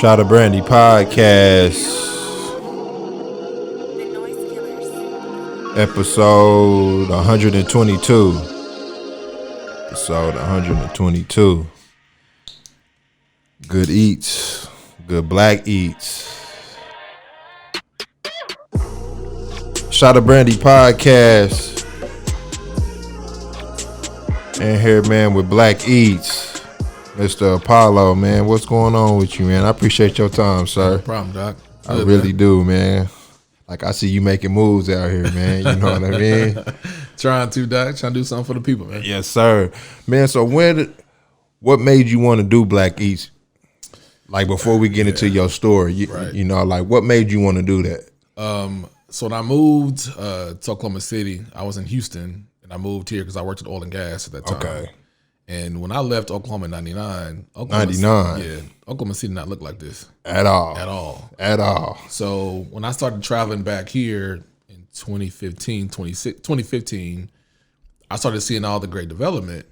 Shot of Brandy podcast, episode 122. Episode 122. Good eats, good black eats. Shot of Brandy podcast. And here, man, with Black Eats, Mr. Apollo, man. What's going on with you, man? I appreciate your time, sir. No problem, Doc. I really do, man. Like, I see you making moves out here, man. You know what I mean? Trying to, Doc. Trying to do something for the people, man. Yes, sir. Man, so what made you want to do Black Eats? Like, before we get into your story, you know, like, what made you want to do that? So when I moved to Oklahoma City, I was in Houston, and I moved here because I worked at oil and gas at that time. Okay. And when I left Oklahoma in 99, Oklahoma City did not look like this. At all. So when I started traveling back here in 2015, I started seeing all the great development.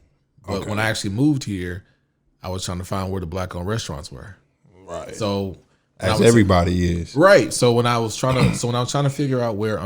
But when I actually moved here, I was trying to find where the black-owned restaurants were. Right. So as everybody is. Right. So when I was trying to figure out where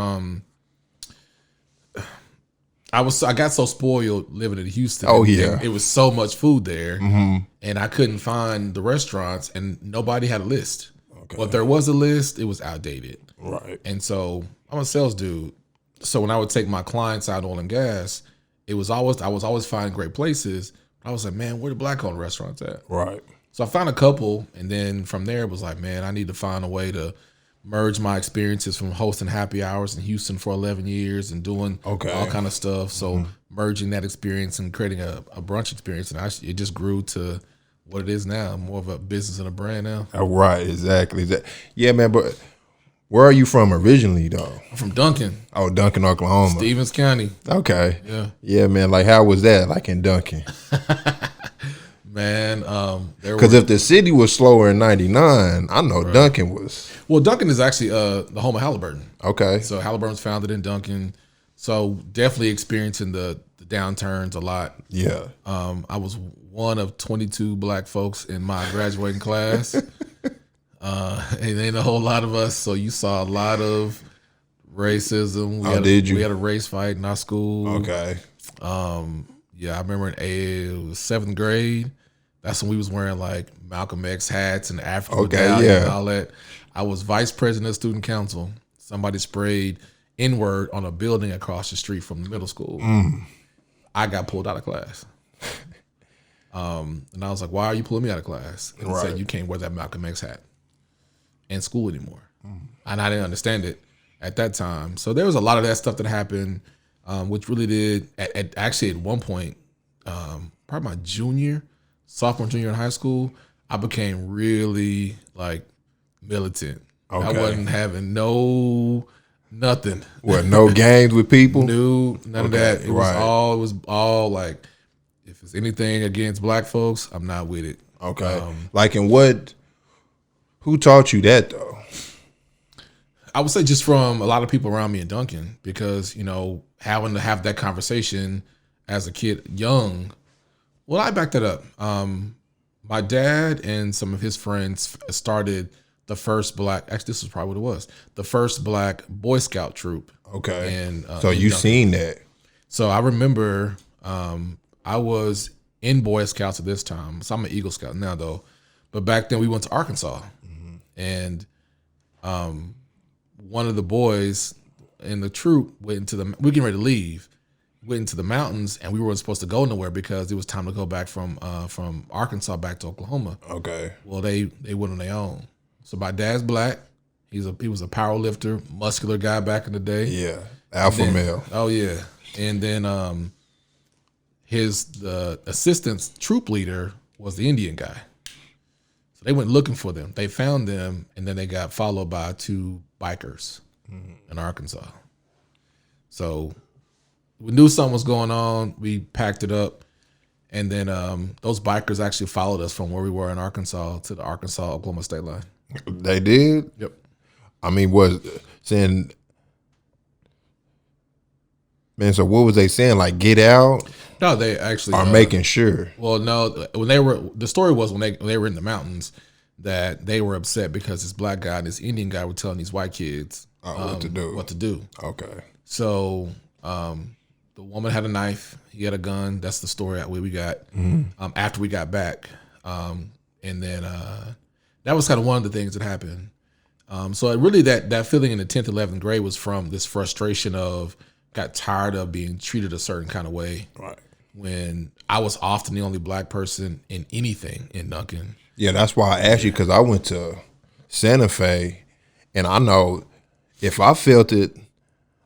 I got so spoiled living in Houston. Oh yeah, it was so much food there, and I couldn't find the restaurants, and nobody had a list. Okay. Well, if there was a list, it was outdated. Right. And so I'm a sales dude. So when I would take my clients out oil and gas, I was always finding great places. I was like, man, where the black-owned restaurants at? Right. So I found a couple, and then from there it was like, man, I need to find a way to merge my experiences from hosting happy hours in Houston for 11 years and doing all kind of stuff. So merging that experience and creating a brunch experience, and it just grew to what it is now, more of a business and a brand now. Oh, right, exactly. Yeah, man, but where are you from originally, though? I'm from Duncan. Oh, Duncan, Oklahoma. Stevens County. Okay. Yeah. Yeah, man, like how was that, like in Duncan? Man, because if the city was slower in 99, I know Duncan was. Well, Duncan is actually the home of Halliburton. Okay. So Halliburton's founded in Duncan. So definitely experiencing the downturns a lot. Yeah. I was one of 22 black folks in my graduating class. And ain't a whole lot of us. So you saw a lot of racism. We had a race fight in our school. Okay. Yeah, I remember it was 7th grade. That's when we was wearing like Malcolm X hats and African medallion and all that. I was vice president of student council. Somebody sprayed N-word on a building across the street from the middle school. I got pulled out of class. And I was like, why are you pulling me out of class? And he said, you can't wear that Malcolm X hat in school anymore. And I didn't understand it at that time. So there was a lot of that stuff that happened, which really did, actually at one point, probably my sophomore, junior in high school, I became really like militant. Okay. I wasn't having nothing. What, no games with people? No, none of that. It was all like, if it's anything against black folks, I'm not with it. Okay. Who taught you that though? I would say just from a lot of people around me in Duncan, because, you know, having to have that conversation as a kid, young. Well, I backed that up. My dad and some of his friends started the first this is probably what it was, the first black Boy Scout troop. Okay. And so you seen that. So I remember I was in Boy Scouts at this time. So I'm an Eagle Scout now though. But back then we went to Arkansas. And one of the boys in the troop we were getting ready to leave. Went into the mountains, and we weren't supposed to go nowhere because it was time to go back from Arkansas back to Oklahoma. Okay. Well, they went on their own. So my dad's black. He was a power lifter, muscular guy back in the day. Yeah, alpha male. Oh yeah. And then the assistant troop leader was the Indian guy. So they went looking for them. They found them, and then they got followed by 2 bikers in Arkansas. So we knew something was going on. We packed it up, and then those bikers actually followed us from where we were in Arkansas to the Arkansas-Oklahoma state line. They did? Yep. I mean, man, so what was they saying? Like, get out? No, they actually are making sure. Well, no, the story was when they were in the mountains, that they were upset because this black guy and this Indian guy were telling these white kids what to do. Okay. So the woman had a knife. He had a gun. That's the story we got after we got back. And then that was kind of one of the things that happened. So it really that feeling in the 10th, 11th grade was from this frustration of got tired of being treated a certain kind of way. Right. When I was often the only black person in anything in Duncan. Yeah, that's why I asked you, because I went to Santa Fe, and I know if I felt it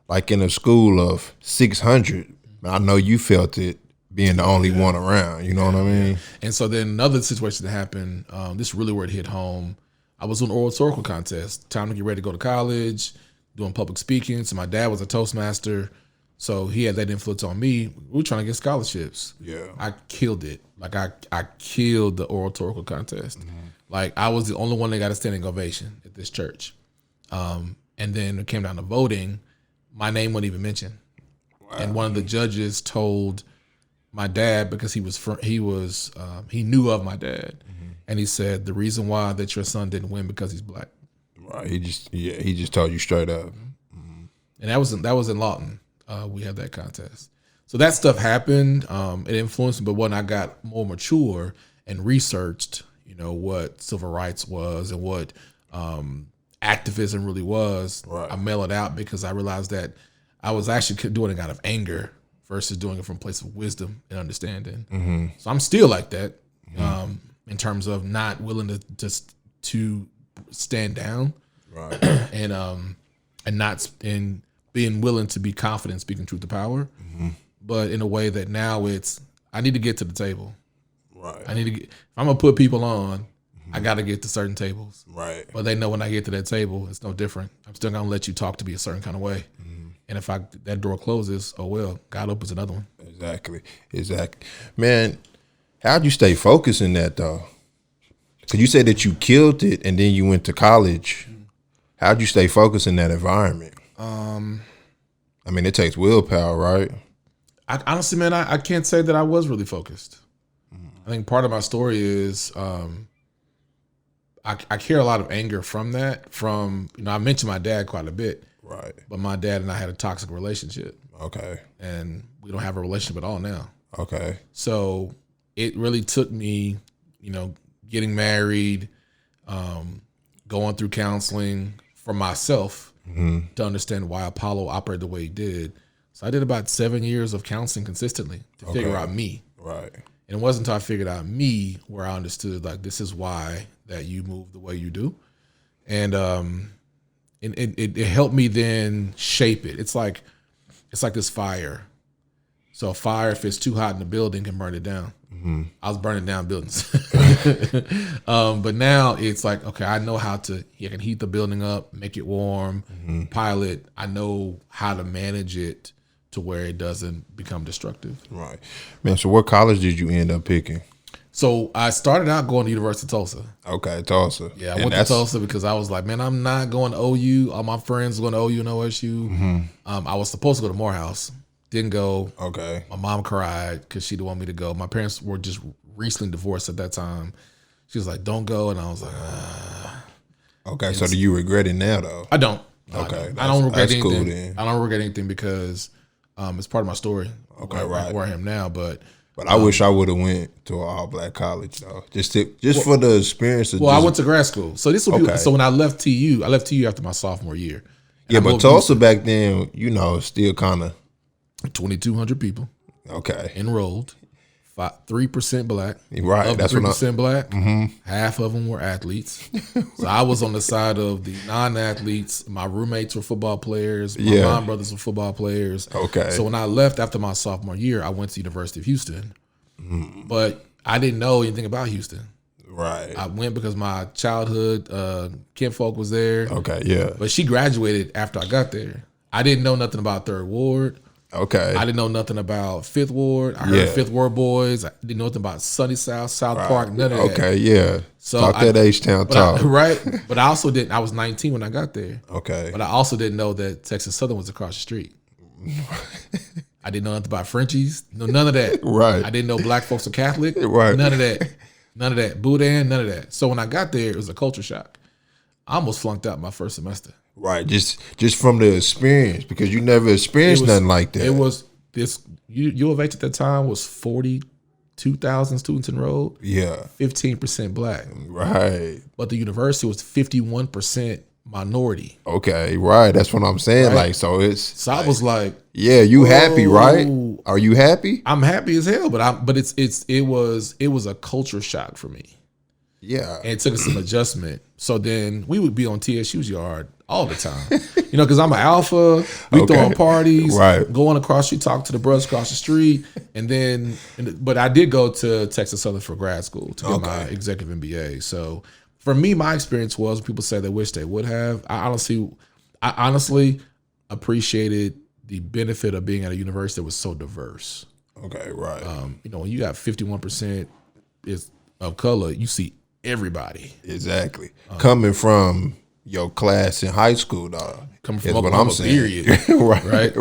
like in a school of 600, I know you felt it being the only one around. You know what I mean? And so then another situation that happened, this is really where it hit home. I was doing oratorical contest, time to get ready to go to college, doing public speaking. So my dad was a Toastmaster. So he had that influence on me. We were trying to get scholarships. Yeah. I killed it. Like I killed the oratorical contest. Like I was the only one that got a standing ovation at this church. And then it came down to voting. My name wasn't even mentioned. Wow. And one of the judges told my dad, because he knew of my dad. And he said, the reason why that your son didn't win because he's black. Right. He just told you straight up. And that was in Lawton. We had that contest. So that stuff happened. It influenced me. But when I got more mature and researched, what civil rights was and what activism really was, I mellowed out because I realized that I was actually doing it out of anger versus doing it from a place of wisdom and understanding. So I'm still like that in terms of not willing to just to stand down, right? and not being willing to be confident speaking truth to power, but in a way that now I need to get to the table. Right. If I'm gonna put people on, I got to get to certain tables. Right. But they know when I get to that table, it's no different. I'm still gonna let you talk to me a certain kind of way. And if that door closes, oh well, God opens another one. Exactly. Man, how'd you stay focused in that though? Because you said that you killed it and then you went to college. How'd you stay focused in that environment? I mean, it takes willpower, right? Honestly, man, I can't say that I was really focused. I think part of my story is I carry a lot of anger from that. I mentioned my dad quite a bit. Right. But my dad and I had a toxic relationship. Okay. And we don't have a relationship at all now. Okay. So it really took me, getting married, going through counseling for myself to understand why Apollo operated the way he did. So I did about 7 years of counseling consistently to figure out me. Right. And it wasn't until I figured out me where I understood, like, this is why that you move the way you do. And it helped me then shape it. It's like this fire. So a fire, if it's too hot in the building, can burn it down. I was burning down buildings. But now it's like, okay, I know how I can heat the building up, make it warm, pilot. I know how to manage it to where it doesn't become destructive. Right. Man, so what college did you end up picking? So I started out going to University of Tulsa. Okay, Tulsa. Yeah, I went to Tulsa because I was like, man, I'm not going to OU. All my friends were going to OU and OSU. I was supposed to go to Morehouse. Didn't go. Okay. My mom cried because she didn't want me to go. My parents were just recently divorced at that time. She was like, don't go. And I was like, Okay, so do you regret it now, though? I don't. Okay. I don't regret anything. Cool, then. I don't regret anything because it's part of my story. Okay, where I am now. But I wish I would have went to an all-black college, though. Just for the experience. I went to grad school. So this would be, so when I left TU after my sophomore year. Yeah, but Tulsa back then, still kind of 2,200 people. Okay. Enrolled. 3% black. Right. Of that's 3% black. Half of them were athletes. So I was on the side of the non-athletes. My roommates were football players. My mom brothers were football players. Okay. So when I left after my sophomore year, I went to University of Houston. But I didn't know anything about Houston. Right. I went because my childhood kinfolk was there. Okay, yeah. But she graduated after I got there. I didn't know nothing about Third Ward. Okay. I didn't know nothing about Fifth Ward. I heard Fifth Ward boys. I didn't know nothing about Sunny South, South Park, none of that. Okay, yeah. So talk that H-Town talk. Right. But I also didn't. I was 19 when I got there. Okay. But I also didn't know that Texas Southern was across the street. I didn't know nothing about Frenchies. No, none of that. Right. I didn't know black folks are Catholic. Right. None of that. None of that. Boudin, none of that. So when I got there, it was a culture shock. I almost flunked out my first semester. Right, just from the experience, because you never experienced nothing like that. It was this. U of H at that time was 42,000 students enrolled. Yeah, 15% black. Right, but the university was 51% minority. Okay, right. That's what I'm saying. Right? Like, so it's. So I was like, yeah, you happy, right? Are you happy? I'm happy as hell, but it was a culture shock for me. Yeah, and it took us some adjustment. So then we would be on TSU's yard all the time, because I'm an alpha. We throwing parties, right? Going across, street, talk to the brothers across the street, but I did go to Texas Southern for grad school to get my executive MBA. So for me, my experience was, people say they wish they would have. I honestly appreciated the benefit of being at a university that was so diverse. Okay, right. When you got 51% is of color, you see everybody. Exactly. Coming from your class in high school, dog. Coming from Oklahoma, period. Right.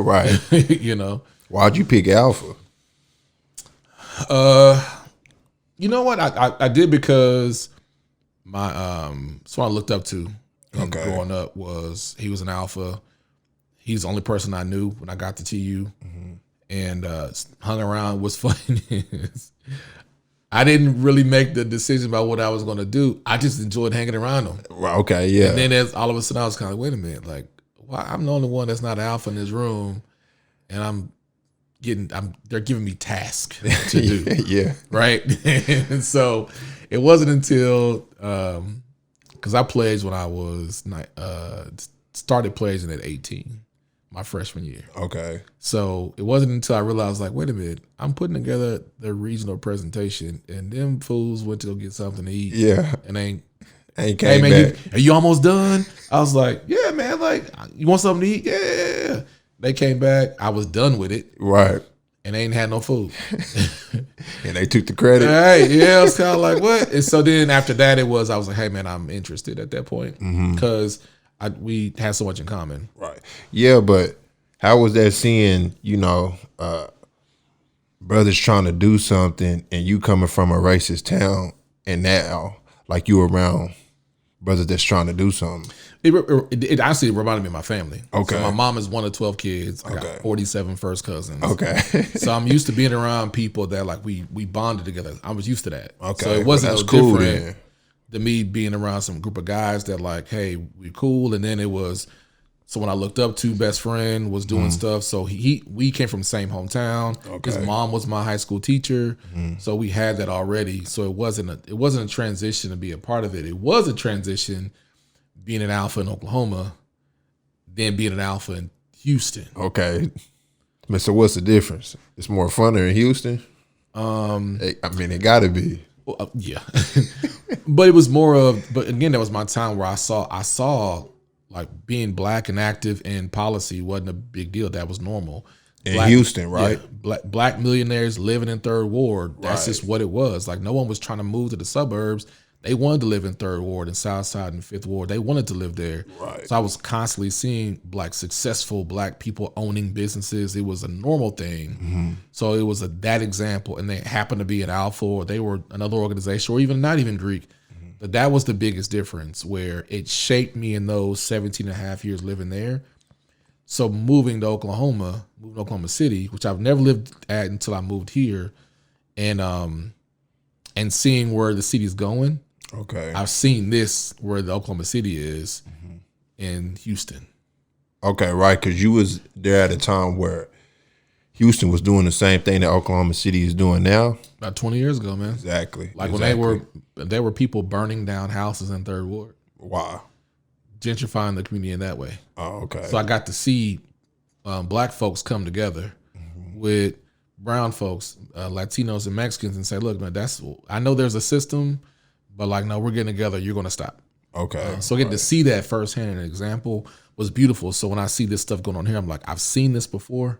Why'd you pick Alpha? You know what? I did because my someone I looked up to growing up he was an alpha. He's the only person I knew when I got to TU, and hung around. What's funny is I didn't really make the decision about what I was going to do. I just enjoyed hanging around him. Okay, yeah. And then all of a sudden I was kind of, wait a minute, like, why I'm the only one that's not alpha in this room, and they're giving me tasks to do. Yeah. Right. And so it wasn't until because I pledged when I was started pledging at 18. My freshman year. Okay. So it wasn't until I realized, like, wait a minute, I'm putting together the regional presentation, and them fools went to go get something to eat. Yeah. And ain't came back. Are you almost done? I was like, yeah, man, like, you want something to eat? Yeah. They came back. I was done with it. Right. And they ain't had no food. And they took the credit. Right. Yeah. I was kind of like, what? And so then after that, I was like, hey, man, I'm interested at that point, because we had so much in common. Right. Yeah, but how was that seeing, brothers trying to do something and you coming from a racist town, and now, like, you around brothers that's trying to do something? It actually reminded me of my family. Okay. So my mom is one of 12 kids. I got 47 first cousins. Okay. So I'm used to being around people that, like, we bonded together. I was used to that. Okay. So it wasn't different than me being around some group of guys that, like, hey, we're cool. And then it was someone I looked up to, best friend, was doing stuff. So we came from the same hometown. Okay. His mom was my high school teacher. So we had that already. So it wasn't a transition to be a part of it. It was a transition being an alpha in Oklahoma, then being an alpha in Houston. Okay. So what's the difference? It's more funner in Houston? It gotta be. Well, yeah. But it was but again, that was my time where I saw like, being black and active in policy wasn't a big deal. That was normal. In Houston, right? Yeah, black millionaires living in Third Ward. That's just what it was. Like, no one was trying to move to the suburbs. They wanted to live in Third Ward and South Side and Fifth Ward. They wanted to live there. Right. So I was constantly seeing successful black people owning businesses. It was a normal thing. So it was that example, and they happened to be an alpha, or they were another organization, or even not even Greek. But that was the biggest difference, where it shaped me in those 17 and a half years living there. So moving to Oklahoma City, which I've never lived at until I moved here, and seeing where the city's going. Okay. I've seen this, where the Oklahoma City is in Houston. Okay, right, because you was there at a time where Houston was doing the same thing that Oklahoma City is doing now. About 20 years ago, man. Exactly. Like, when there were people burning down houses in Third Ward. Wow. Gentrifying the community in that way. Oh, okay. So I got to see black folks come together with brown folks, Latinos and Mexicans, and say, look, man, I know there's a system, but, like, no, we're getting together. You're going to stop. Okay. So getting to see that firsthand, an example, was beautiful. So when I see this stuff going on here, I'm like, I've seen this before.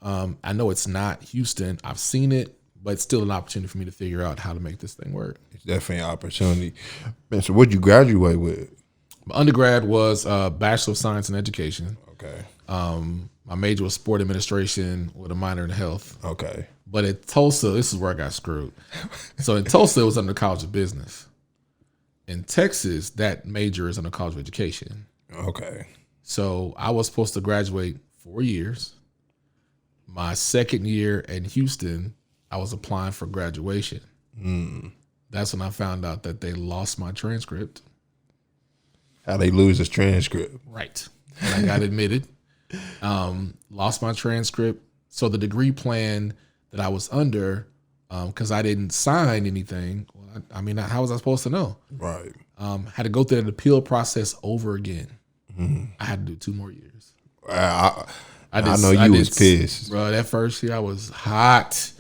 I know it's not Houston. I've seen it, but it's still an opportunity for me to figure out how to make this thing work. It's definitely an opportunity. Man, so what'd you graduate with? My undergrad was Bachelor of Science in Education. Okay. My major was sport administration with a minor in health. Okay. But at Tulsa, this is where I got screwed. So in Tulsa, it was under College of Business. In Texas, that major is under College of Education. Okay. So I was supposed to graduate 4 years. My second year in Houston, I was applying for graduation. That's when I found out that they lost my transcript. How they lose this transcript? Right. And I got admitted. Lost my transcript. So the degree plan that I was under, because I didn't sign anything, well, I mean, how was I supposed to know? Right. Had to go through the appeal process over again. I had to do 2 more years. I know you was pissed. Bro, that first year I was hot.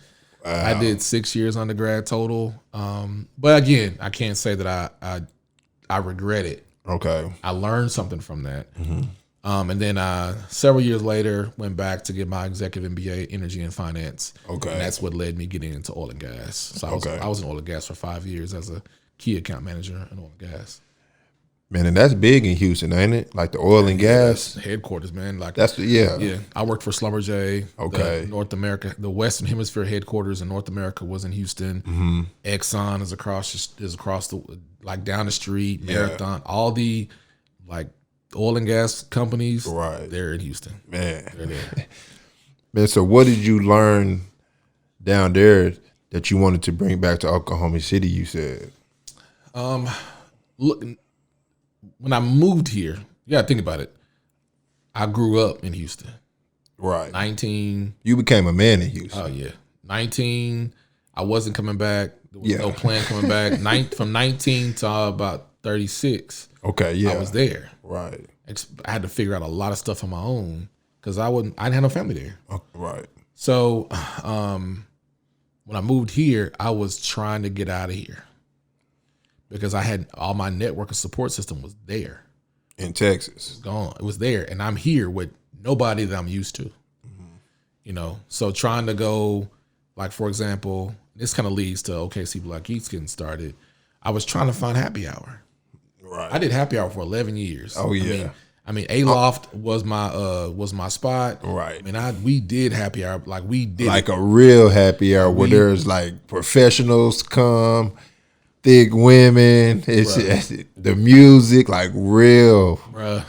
Wow. I did 6 years undergrad total. But again, I can't say that I regret it. Okay. I learned something from that. And then several years later, went back to get my Executive MBA, Energy and Finance. Okay. And that's what led me getting into oil and gas. So I was in oil and gas for 5 years as a key account manager in oil and gas. Man, and that's big in Houston, ain't it? Like the oil and gas headquarters, man. Like yeah. I worked for Schlumberger. Okay. North America, the Western Hemisphere headquarters in North America was in Houston. Exxon is across the like down the street. Marathon, all the like oil and gas companies. Right. They're in Houston. Man. They're there. Man, so what did you learn down there that you wanted to bring back to Oklahoma City? You said. Look. When I moved here, you gotta think about it. I grew up in Houston. Right. 19. You became a man in Houston. Oh, yeah. 19. I wasn't coming back. There was no plan coming back. From 19 to about 36. Okay, yeah. I was there. Right. I had to figure out a lot of stuff on my own because I didn't have no family there. Right. So when I moved here, I was trying to get out of here. Because I had all my network and support system was there. In Texas. It was gone. It was there. And I'm here with nobody that I'm used to. You know, so trying to go, like, for example, this kind of leads to OKC Black Eats getting started. I was trying to find happy hour. Right. I did happy hour for 11 years. Oh, yeah. I mean, A-Loft was my spot. Right. I mean, we did happy hour. Like, we did like a real happy hour where there's, like, professionals come, thick women, it's the music, like real. Bruh.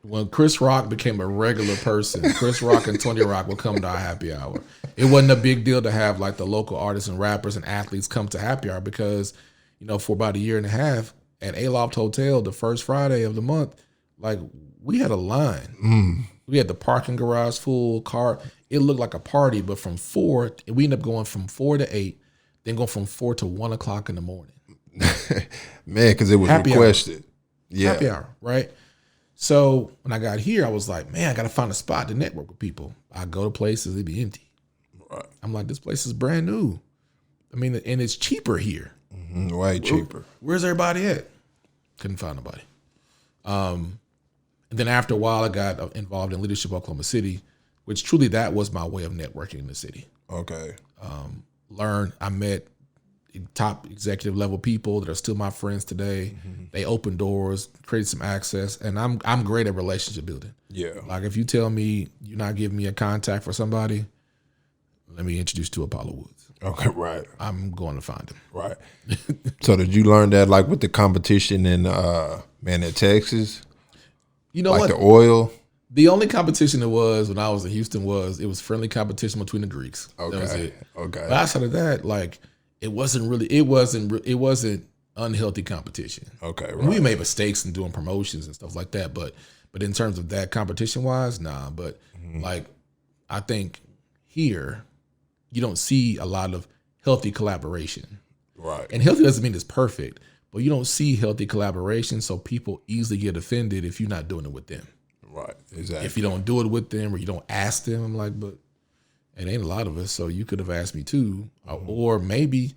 When Chris Rock became a regular person, Chris Rock and Tony Rock would come to our happy hour. It wasn't a big deal to have like the local artists and rappers and athletes come to happy hour because, you know, for about a year and a half at A-Loft Hotel, the first Friday of the month, like we had a line. We had the parking garage full, car. It looked like a party, but from 4, we ended up going from 4 to 8. Then go from 4 to 1 o'clock in the morning. Man, because it was happy requested. Hour. Yeah. Happy hour, right? So when I got here, I was like, man, I got to find a spot to network with people. I go to places, it'd be empty. Right. I'm like, this place is brand new. I mean, and it's cheaper here. Way cheaper. Where's everybody at? Couldn't find nobody. And then after a while, I got involved in Leadership Oklahoma City, which truly that was my way of networking in the city. Okay. I met top executive level people that are still my friends today. They opened doors, created some access, and I'm great at relationship building. Yeah. Like if you tell me you're not giving me a contact for somebody, let me introduce you to Apollo Woods. Okay, right. I'm going to find him. Right. So did you learn that like with the competition in in Texas? You know like what? The oil? The only competition there was when I was in Houston was friendly competition between the Greeks. Okay. That was it. Okay. But outside of that, like it wasn't unhealthy competition. Okay. Right. We made mistakes in doing promotions and stuff like that, but in terms of that competition wise, nah. But like I think here you don't see a lot of healthy collaboration. Right. And healthy doesn't mean it's perfect, but you don't see healthy collaboration, so people easily get offended if you're not doing it with them. Right, exactly. If you don't do it with them or you don't ask them, I'm like, but it ain't a lot of us, so you could have asked me too. Or maybe,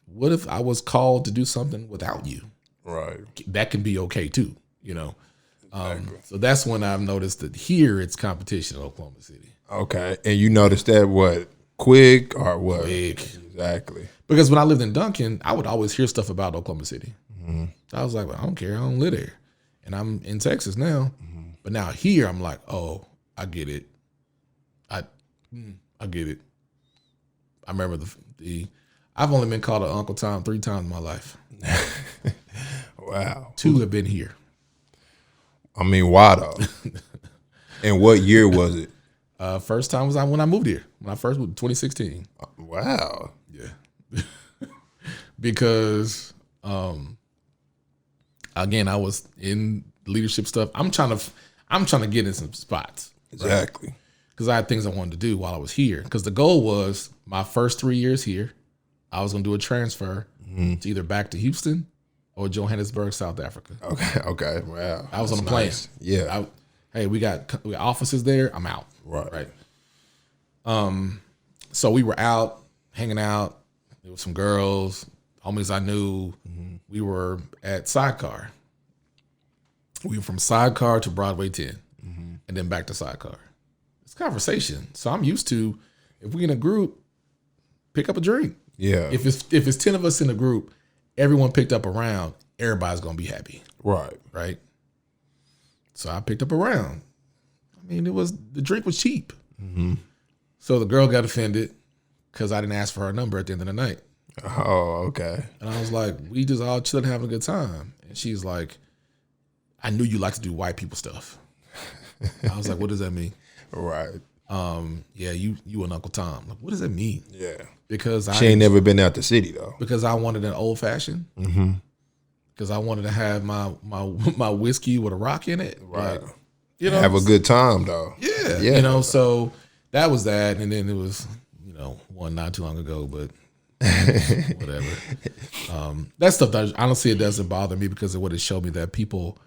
what if I was called to do something without you? Right. That can be okay too, you know. Exactly. So that's when I've noticed that here it's competition in Oklahoma City. Okay, and you noticed that what? Quick or what? Quick. Exactly. Because when I lived in Duncan, I would always hear stuff about Oklahoma City. I was like, well, I don't care, I don't live there. And I'm in Texas now. But now here I'm like, oh, I get it. I get it. I remember I've only been called an Uncle Tom 3 times in my life. Wow. 2 have been here. I mean, why though? And what year was it? First time was when I moved here. When I first moved, 2016. Wow. Yeah. Because again, I was in leadership stuff. I'm trying to get in some spots. Exactly. Because I had things I wanted to do while I was here. Because the goal was my first 3 years here, I was going to do a transfer to either back to Houston or Johannesburg, South Africa. Okay. Wow. I was on the plane. Nice. Yeah. Hey, we got offices there. I'm out. Right. So we were out, hanging out. There was some girls, homies I knew. We were at Sidecar. We went from Sidecar to Broadway 10 and then back to Sidecar. It's conversation. So I'm used to, if we in a group, pick up a drink. Yeah. If it's 10 of us in a group, everyone picked up a round, everybody's going to be happy. Right. So I picked up a round. I mean, the drink was cheap. So the girl got offended because I didn't ask for her number at the end of the night. Oh, okay. And I was like, we just all chilling, having a good time. And she's like, I knew you like to do white people stuff. I was like, what does that mean? Right. Yeah, you and Uncle Tom. Like, what does that mean? Yeah. Because she ain't never been out the city though. Because I wanted an old fashioned. Because I wanted to have my whiskey with a rock in it. Right. Like, have a good time though. Yeah. So that was that. And then it was, one not too long ago, but whatever. That stuff, honestly, it doesn't bother me because of what it showed me that people,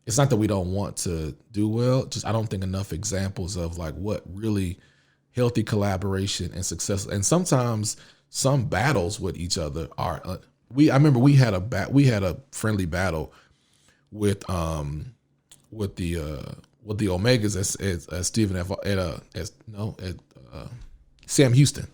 it's not that we don't want to do well, just I don't think enough examples of like what really healthy collaboration and success. And sometimes some battles with each other are, I remember we had a friendly battle with the Omegas as Stephen at Sam Houston.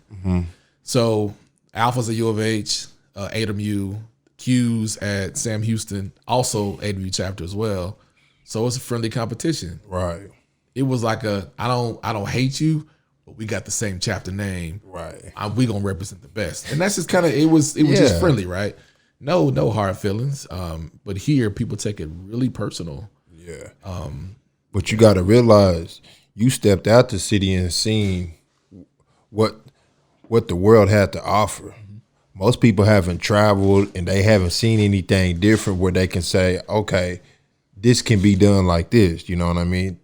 So Alpha's at U of H, AWU, Q's at Sam Houston, also AWU chapter as well. So it's a friendly competition. Right. It was like I don't hate you, but we got the same chapter name. Right. We gonna represent the best, and that's just kind of it was just friendly, right? No hard feelings. But here people take it really personal. Yeah. But you got to realize you stepped out the city and seen what the world had to offer. Most people haven't traveled and they haven't seen anything different where they can say, okay, this can be done like this. You know what I mean?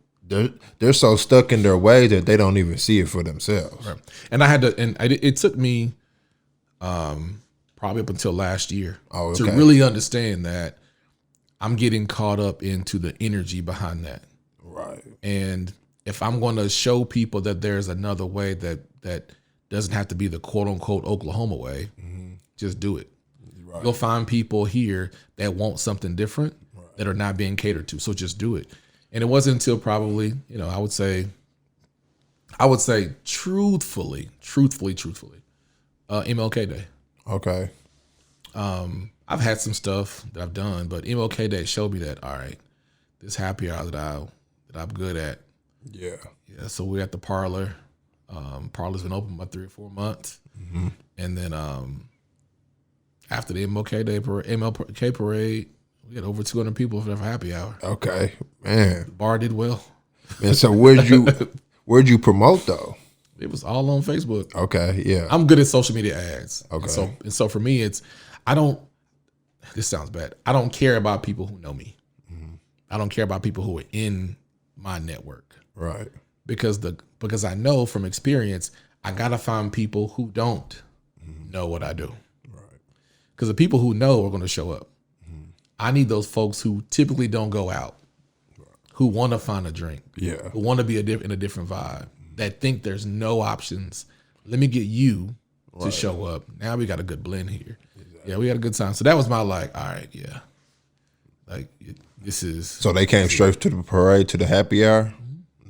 They're so stuck in their ways that they don't even see it for themselves. Right. And it took me probably up until last year to really understand that I'm getting caught up into the energy behind that. Right. And if I'm going to show people that there's another way that doesn't have to be the quote unquote Oklahoma way, just do it. Right. You'll find people here that want something different that are not being catered to. So just do it. And it wasn't until probably, I would say truthfully, MLK Day. Okay. I've had some stuff that I've done, but MLK Day showed me that, all right, this happy hour that I'm good at. Yeah. Yeah. So we're at the parlor. Parlor's been open about 3 or 4 months. And then after the MLK parade, we had over 200 people for happy hour. Okay, man. The bar did well. And so where'd you promote though? It was all on Facebook. Okay, yeah. I'm good at social media ads. Okay. And so for me, this sounds bad. I don't care about people who know me. I don't care about people who are in my network. Right. Because I know from experience, I gotta find people who don't know what I do. Right. Because the people who know are gonna show up. I need those folks who typically don't go out, who want to find a drink, who want to be in a different vibe, that think there's no options. Let me get you to show up. Now we got a good blend here. Exactly. Yeah, we had a good time. So that was my all right, yeah. This is. So they came straight to the parade, to the happy hour?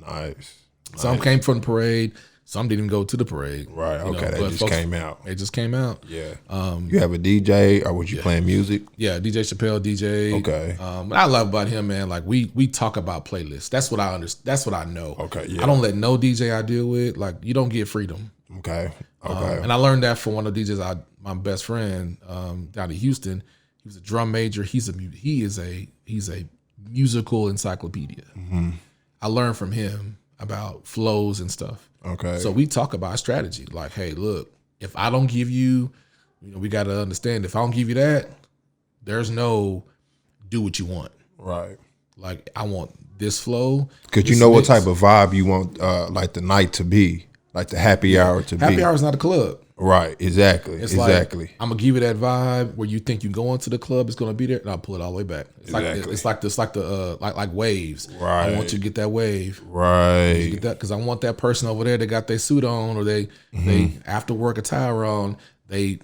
Nice. Some came from the parade. Some didn't even go to the parade. Right. Okay. They just came out. They just came out. Yeah. You have a DJ, or was you playing music? Yeah. DJ Chappelle, DJ. Okay. What I love about him, man, like we talk about playlists. That's what I understand. That's what I know. Okay. Yeah. I don't let no DJ I deal with, like, you don't get freedom Okay. And I learned that from one of the DJs, my best friend down in Houston. He was a drum major. He is a musical encyclopedia. Mm-hmm. I learned from him about flows and stuff. Okay. So we talk about strategy. Like, hey, look, if I don't give you, we got to understand, if I don't give you that, there's no do what you want. Right. Like, I want this flow. Because you know what type of vibe you want, like the night to be, like the happy hour to be. Happy hour is not a club. Right. Exactly. It's exactly. like, I'm gonna give you that vibe where you think you go into the club, it's gonna be there, and I'll pull it all the way back. It's like waves. Right. I want you to get that wave. Right. You get that because I want that person over there that got their suit on, or they after work attire on. They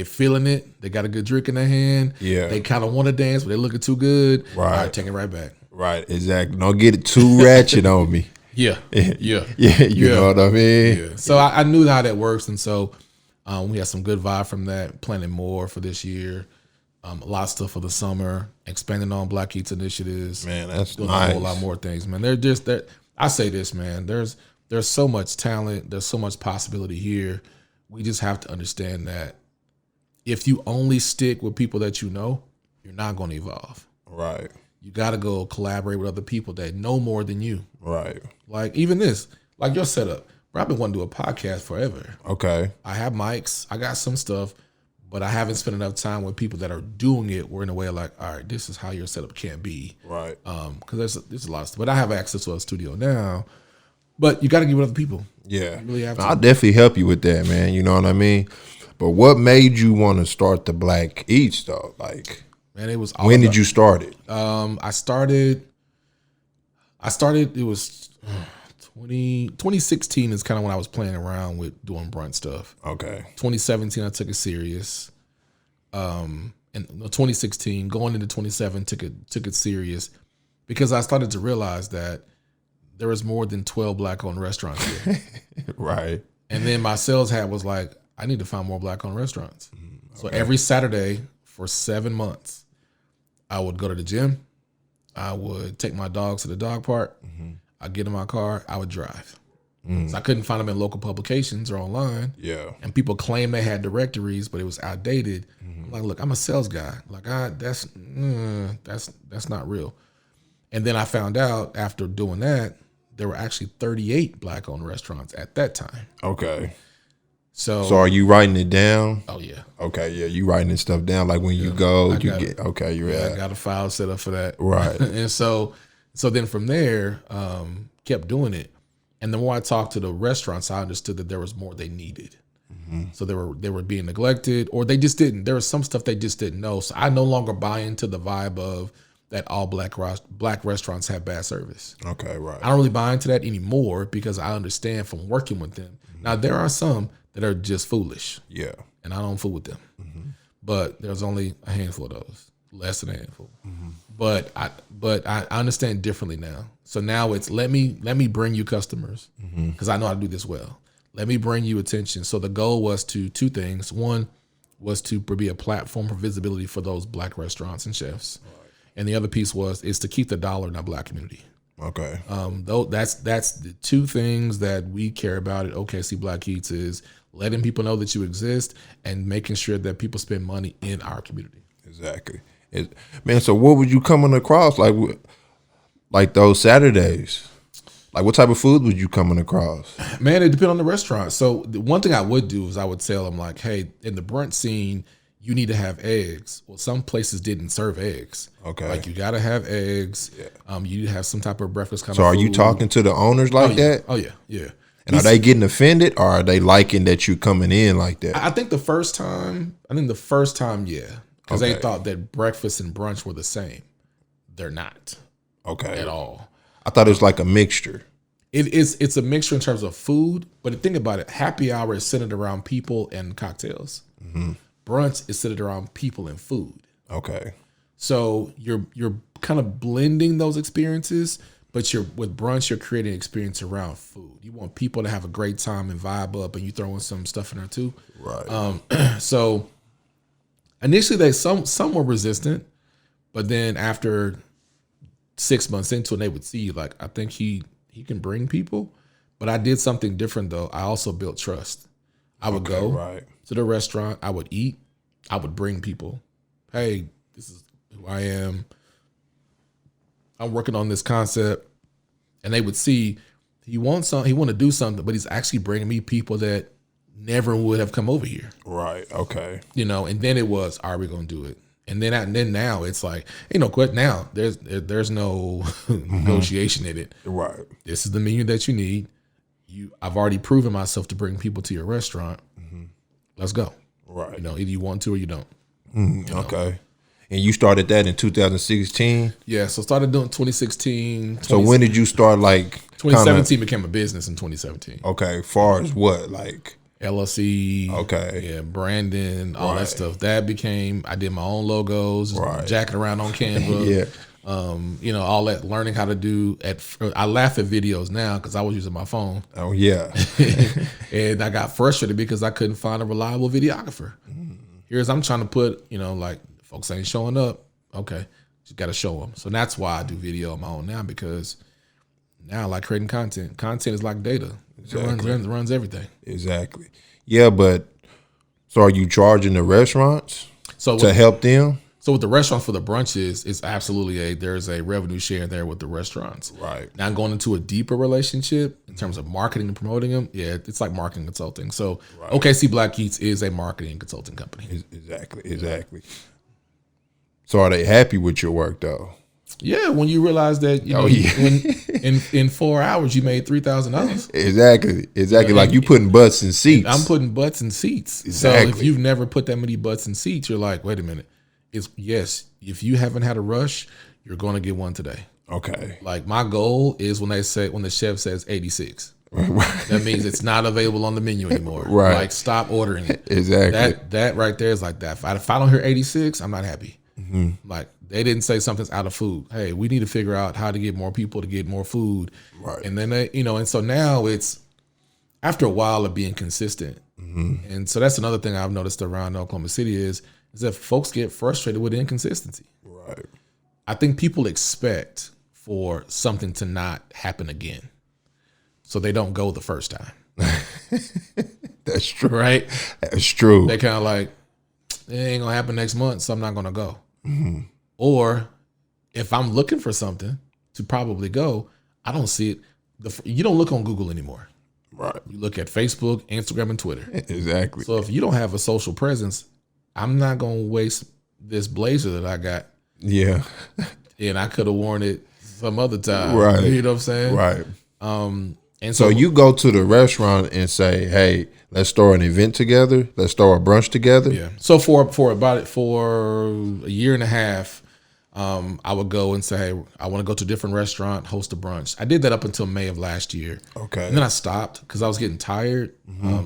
feeling it. They got a good drink in their hand. Yeah. They kind of want to dance, but they looking too good. Right. All right, take it right back. Right. Exactly. Don't get it too ratchet on me. Yeah. Yeah. You know what I mean? Yeah. So I knew how that works, and so we had some good vibe from that. Planning more for this year. A lot of stuff for the summer. Expanding on Black Eats initiatives. Man, that's doing nice. a whole lot more things, man. I say this, man. There's so much talent. There's so much possibility here. We just have to understand that if you only stick with people that you know, you're not going to evolve. Right. You got to go collaborate with other people that know more than you. Right. Like even this, like your setup. Bro, I've been wanting to do a podcast forever. Okay. I have mics. I got some stuff, but I haven't spent enough time with people that are doing it. We're in a way like, all right, this is how your setup can be. Right. Because there's a lot of stuff. But I have access to a studio now. But you got to give it other people. Yeah. You really have to. I'll definitely help you with that, man. You know what I mean? But what made you want to start the Black Eats, though? Like, man, it was. When did you start it? I started. It was 2016 is kind of when I was playing around with doing brunch stuff. Okay. 2017, I took it serious. And 2016, going into 2017, took it serious because I started to realize that there was more than 12 Black-owned restaurants here. Right. And then my sales hat was like, I need to find more Black-owned restaurants. Okay. So every Saturday for 7 months, I would go to the gym. I would take my dogs to the dog park. Mm-hmm. I'd get in my car. I would drive. So I couldn't find them in local publications or online. Yeah. And people claim they had directories, but it was outdated. I'm like, look, I'm a sales guy. Like, that's not real. And then I found out after doing that, there were actually 38 Black-owned restaurants at that time. Okay. So are you writing it down? Oh yeah. Okay, yeah, you writing this stuff down. Like when you go, you get okay. I got a file set up for that. Right. And so then from there, kept doing it. And the more I talked to the restaurants, I understood that there was more they needed. Mm-hmm. So they were being neglected, or they just didn't. There was some stuff they just didn't know. So I no longer buy into the vibe of that all black restaurants have bad service. Okay, right. I don't really buy into that anymore because I understand from working with them. Mm-hmm. Now there are some that are just foolish. Yeah. And I don't fool with them. Mm-hmm. But there's only a handful of those, less than a handful. Mm-hmm. But I understand differently now. So now it's let me bring you customers because I know how to do this well. Let me bring you attention. So the goal was two things. One was to be a platform for visibility for those Black restaurants and chefs. Right. And the other piece is to keep the dollar in our Black community. Okay. Though that's the two things that we care about at OKC Black Eats is letting people know that you exist and making sure that people spend money in our community. Exactly. Man, so what would you coming across like those Saturdays? Like what type of food would you coming across? Man, it depends on the restaurant. So the one thing I would do is I would tell them like, hey, in the brunch scene, you need to have eggs. Well, some places didn't serve eggs. Okay. Like you got to have eggs. Yeah. You need to have some type of breakfast kind of food. So are you talking to the owners like that? Oh, yeah. Yeah. And are they getting offended or are they liking that you coming in like that? I think the first time, yeah. Because they thought that breakfast and brunch were the same. They're not. Okay. At all. I thought it was like a mixture. It's a mixture in terms of food, but think about it. Happy hour is centered around people and cocktails. Mm-hmm. Brunch is centered around people and food. Okay. So you're kind of blending those experiences, but with brunch, you're creating an experience around food. You want people to have a great time and vibe up, and you throw in some stuff in there too. Right. So initially, some were resistant, but then after 6 months into it, they would see like, I think he can bring people, But I did something different though. I also built trust. I would go to the restaurant. I would eat. I would bring people. Hey, this is who I am. I'm working on this concept, and they would see he wants something. He want to do something, but he's actually bringing me people that never would have come over here. Right. Okay. You know, and then it was, are we going to do it? And then now it's like, you know, now there's no negotiation in it. Right. This is the menu that you need. I've already proven myself to bring people to your restaurant. Let's go. Right. You know, either you want to or you don't. Okay. And you started that in 2016? Yeah, so started doing 2016. So when did you start 2017 became a business in 2017. Okay, far as what? LLC. Okay. Yeah, branding, all that stuff. That became, I did my own logos, jacking around on Canva. Yeah. You know, all that, learning how to do I laugh at videos now because I was using my phone. Oh, yeah. And I got frustrated because I couldn't find a reliable videographer. Here's, I'm trying to put, you know, folks ain't showing up. Okay. Just got to show them. So that's why I do video on my own now, because now I like creating content. Content is like data. Exactly. It runs everything. Exactly. Yeah, but so are you charging the restaurants to help them? So with the restaurants for the brunches, it's absolutely there's a revenue share there with the restaurants. Right. Now going into a deeper relationship in terms of marketing and promoting them, it's like marketing consulting. So OKC Black Eats is a marketing and consulting company. Exactly. So are they happy with your work though? Yeah, when you realize that when in 4 hours you made $3,000. Exactly. Like you putting butts in seats. I'm putting butts in seats. Exactly. So if you've never put that many butts in seats, you're like, wait a minute. If you haven't had a rush, you're going to get one today. Okay. Like my goal is when the chef says 86. That means it's not available on the menu anymore. Right. Like stop ordering it. Exactly. That right there is like that. If I don't hear 86, I'm not happy. Like they didn't say something's out of food. Hey, we need to figure out how to get more people to get more food. Right. And then and so now it's after a while of being consistent. And so that's another thing I've noticed around Oklahoma City is that folks get frustrated with inconsistency. Right. I think people expect for something to not happen again, so they don't go the first time. That's true. Right? That's true. They kind of like, it ain't gonna happen next month, so I'm not gonna go. Or if I'm looking for something to probably go, I don't see it. You don't look on Google anymore. Right. You look at Facebook, Instagram, and Twitter. Exactly. So if you don't have a social presence, I'm not gonna waste this blazer that I got. Yeah. And I could have worn it some other time. Right. You know what I'm saying? Right. And so you go to the restaurant and say, hey, let's throw an event together. Let's throw a brunch together. Yeah. So for a year and a half, I would go and say, hey, I want to go to a different restaurant, host a brunch. I did that up until May of last year. Okay. And then I stopped because I was getting tired.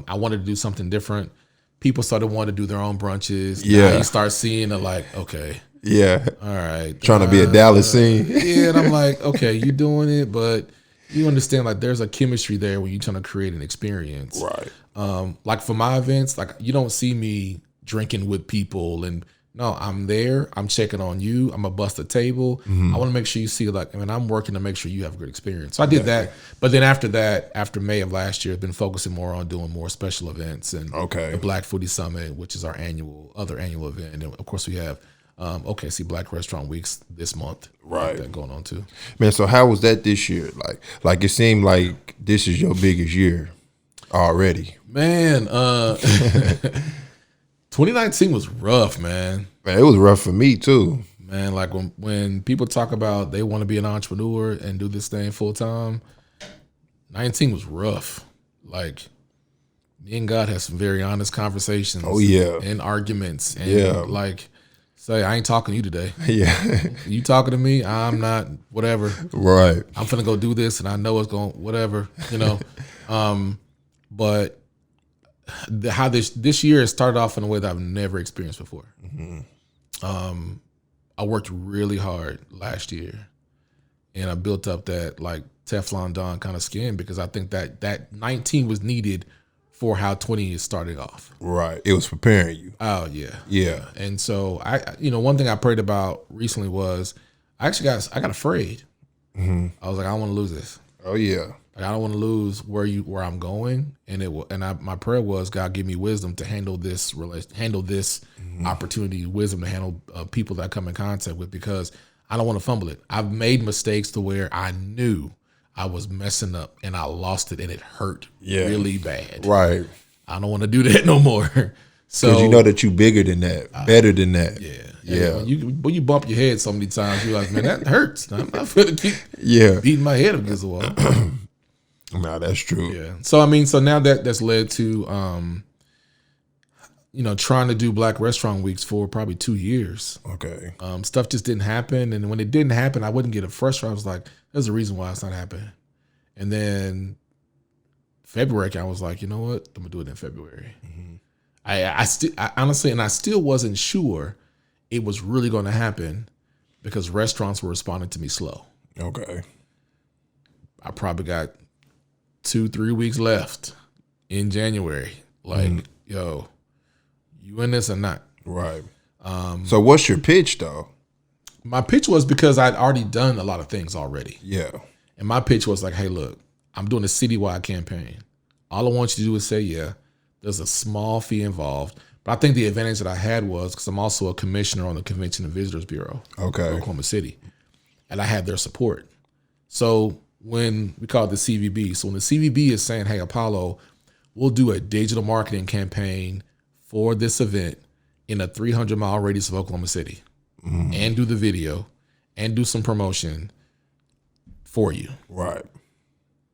I wanted to do something different. People started wanting to do their own brunches. Yeah. Now you start seeing okay. Yeah. All right. Trying to be a Dallas scene. Yeah. And I'm like, okay, you're doing it, but you understand there's a chemistry there when you're trying to create an experience. Right. Like for my events, you don't see me drinking with people and no, I'm there. I'm checking on you. I'm gonna bust a table. I want to make sure you see I'm working to make sure you have a good experience. So I did that. But then after that, after May of last year, I've been focusing more on doing more special events and the Black Foodie Summit, which is our other annual event. And of course we have OKC Black Restaurant Weeks this month. Right. That going on too. Man, so how was that this year? Like it seemed like this is your biggest year already. Man, 2019 was rough, man. Man, it was rough for me too. Man, like when people talk about they want to be an entrepreneur and do this thing full time, 19 was rough. Like me and God had some very honest conversations. Oh yeah. And arguments. And say, I ain't talking to you today. Yeah. You talking to me, I'm not, whatever. Right. I'm finna go do this and I know it's going, whatever, But how this year has started off in a way that I've never experienced before. I worked really hard last year and I built up that Teflon Don kind of skin because I think that 19 was needed for how 20 is starting off. Right. It was preparing you. Oh yeah. Yeah. And so one thing I prayed about recently was I got afraid. I was like, I don't want to lose this. Oh yeah. Like I don't want to lose where I'm going, my prayer was, God, give me wisdom to handle this opportunity, wisdom to handle people that I come in contact with, because I don't want to fumble it. I've made mistakes to where I knew I was messing up and I lost it and it hurt really bad. Right. I don't want to do that no more. So because you know that you bigger than that, better than that. Yeah. When you bump your head so many times, you're like, man, that hurts. I'm not going to keep beating my head against the wall. No, that's true. Yeah. So I mean, so now that's led to trying to do Black Restaurant Weeks for probably 2 years. Okay. Stuff just didn't happen, and when it didn't happen, I wouldn't get frustrated. I was like, there's a reason why it's not happening. And then February, I was like, you know what? I'm gonna do it in February. Mm-hmm. I honestly, and I still wasn't sure it was really going to happen because restaurants were responding to me slow. Okay. I probably got 2-3 weeks left in January. Like, yo, you in this or not? Right. So what's your pitch though? My pitch was, because I'd already done a lot of things already. Yeah. And my pitch was like, hey, look, I'm doing a citywide campaign. All I want you to do is say, yeah, there's a small fee involved. But I think the advantage that I had was because I'm also a commissioner on the Convention and Visitors Bureau of Oklahoma City. And I had their support. So when we call it the CVB, so when the CVB is saying, hey, Apollo, we'll do a digital marketing campaign for this event in a 300-mile radius of Oklahoma City, and do the video and do some promotion for you. Right.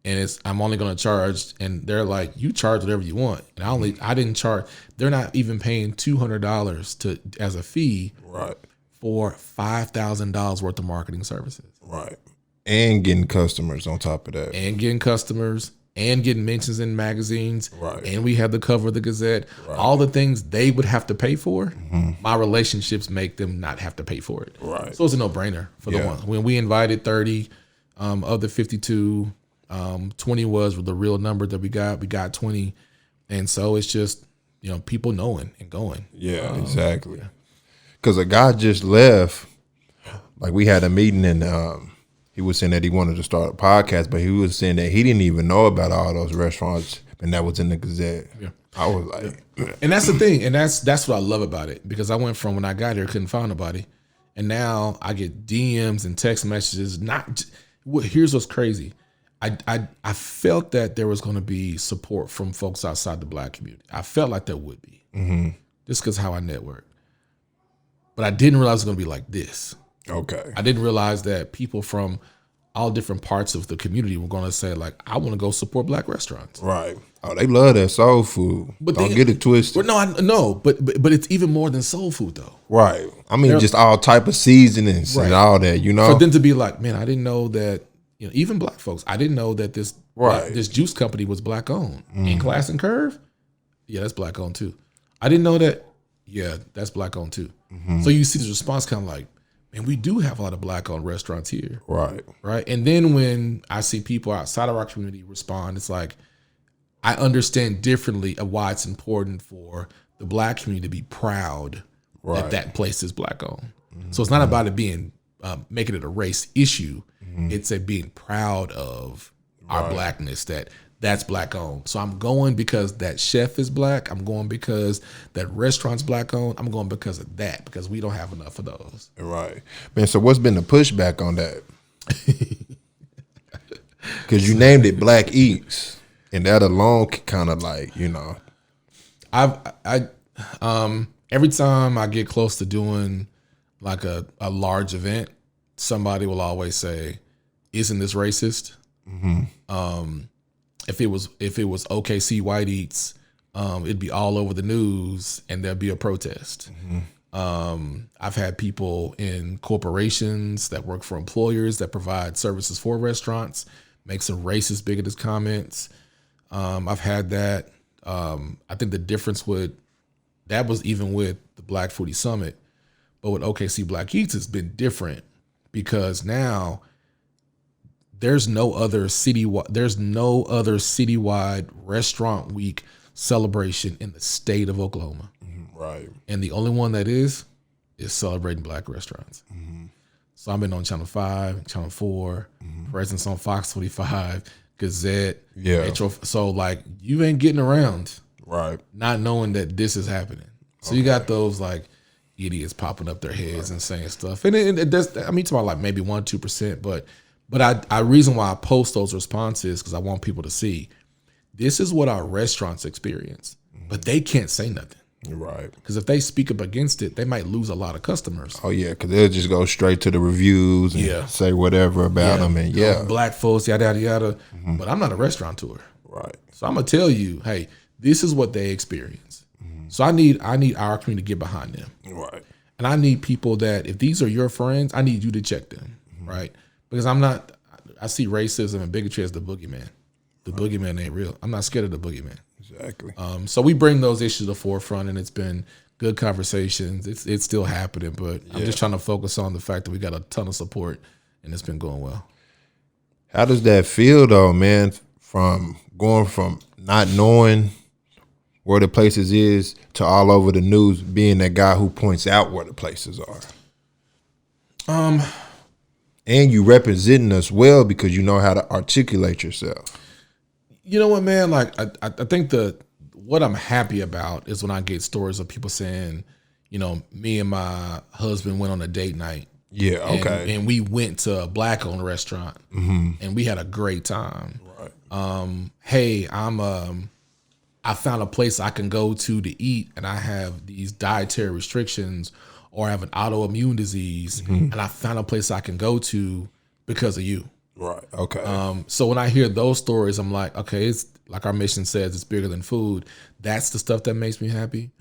And I'm only going to charge, and they're like, you charge whatever you want. And I didn't charge. They're not even paying $200 as a fee for $5,000 worth of marketing services. Right. And getting customers on top of that. And getting customers and getting mentions in magazines. Right. And we have the cover of the Gazette. Right. All the things they would have to pay for, my relationships make them not have to pay for it. Right. So it's a no-brainer for the one. When we invited 30 of the 52, 20 was the real number that we got 20. And so it's just, people knowing and going. Yeah, exactly. Because a guy just left. Like we had a meeting and he was saying that he wanted to start a podcast, but he was saying that he didn't even know about all those restaurants and that was in the Gazette. Yeah. I was like, and that's the thing. And that's what I love about it, because I went from when I got here, couldn't find nobody. And now I get DMs and text messages. Here's what's crazy. I felt that there was going to be support from folks outside the Black community. I felt like there would be, just because how I network. But I didn't realize it was going to be like this. Okay. I didn't realize that people from all different parts of the community were going to say, like, I want to go support Black restaurants. Right. Oh, they love that soul food. But don't get it twisted. But it's even more than soul food, though. Right. I mean, just all type of seasonings and all that, For them to be like, man, I didn't know that. Even Black folks, I didn't know that this juice company was Black owned. In Class and Curve, yeah, that's Black owned too. I didn't know that. Yeah, that's Black owned too. So you see this response kind of like, man, we do have a lot of Black owned restaurants here. Right. And then when I see people outside of our community respond, it's like, I understand differently of why it's important for the Black community to be proud that place is Black owned. So it's not about it being making it a race issue. It's a being proud of our Blackness, that's Black owned. So I'm going because that chef is Black. I'm going because that restaurant's Black owned. I'm going because of that, because we don't have enough of those. Right. Man, so what's been the pushback on that? Because you named it Black Eats, and that alone kind of like, every time I get close to doing like a large event, somebody will always say, isn't this racist? If it was OKC White Eats, it'd be all over the news and there'd be a protest. I've had people in corporations that work for employers that provide services for restaurants make some racist, bigoted comments. I've had that. I think the difference that was even with the Black Foodie Summit, but with OKC Black Eats, it's been different because now there's no other citywide restaurant week celebration in the state of Oklahoma. Right. And the only one that is celebrating Black restaurants. So I've been on Channel 5, Channel 4, presence on Fox 45, Gazette, Yeah. Metro. So like you ain't getting around, Right. not knowing that this is happening. So you got those like idiots popping up their heads and saying stuff, and it does. I mean, it's about like maybe 1-2%, but I reason why I post those responses because I want people to see this is what our restaurants experience, but they can't say nothing. Right. Because if they speak up against it, they might lose a lot of customers. Oh yeah, because they'll just go straight to the reviews and say whatever about them, and black folks, yada yada yada. But I'm not a restaurateur, right. so I'm gonna tell you, hey, this is what they experience. So I need our community to get behind them, Right. and I need people that if these are your friends, I need you to check them, right? Because I see racism and bigotry as the boogeyman. The boogeyman ain't real. I'm not scared of the boogeyman. Exactly. So we bring those issues to the forefront, and it's been good conversations. It's still happening, but I'm just trying to focus on the fact that we got a ton of support, and it's been going well. How does that feel though, man? From going from not knowing where the places is to all over the news, being that guy who points out where the places are. And you representing us well because you know how to articulate yourself. You know what, man? Like I think what I'm happy about is when I get stories of people saying, you know, me and my husband went on a date night. Yeah, okay. And we went to a black-owned restaurant, and we had a great time. Right. Hey, I found a place I can go to eat, and I have these dietary restrictions, or I have an autoimmune disease, and I found a place I can go to because of you. Right. Okay. So when I hear those stories, I'm like, okay, it's like our mission says, it's bigger than food. That's the stuff that makes me happy.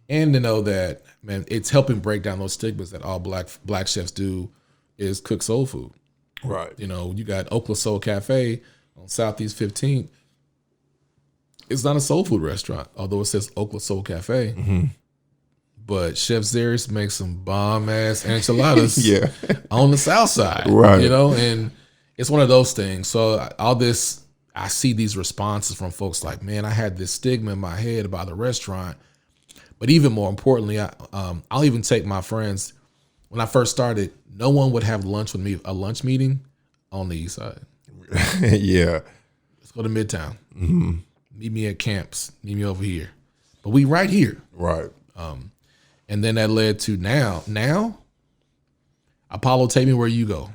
And to know that, man, it's helping break down those stigmas that all black chefs do is cook soul food. Right. You know, you got Oakland Soul Cafe on Southeast 15th. It's not a soul food restaurant, although it says Oakland Soul Cafe. But Chef Zaris makes some bomb ass enchiladas on the South Side. Right. You know, and it's one of those things. So I see these responses from folks like, man, I had this stigma in my head about the restaurant. But even more importantly, I'll even take my friends. When I first started, no one would have lunch with me, a lunch meeting on the East Side. Yeah. Let's go to Midtown. Meet me at Camps. Meet me over here. But we right here. Right. And then that led to now, Apollo, take me where you go.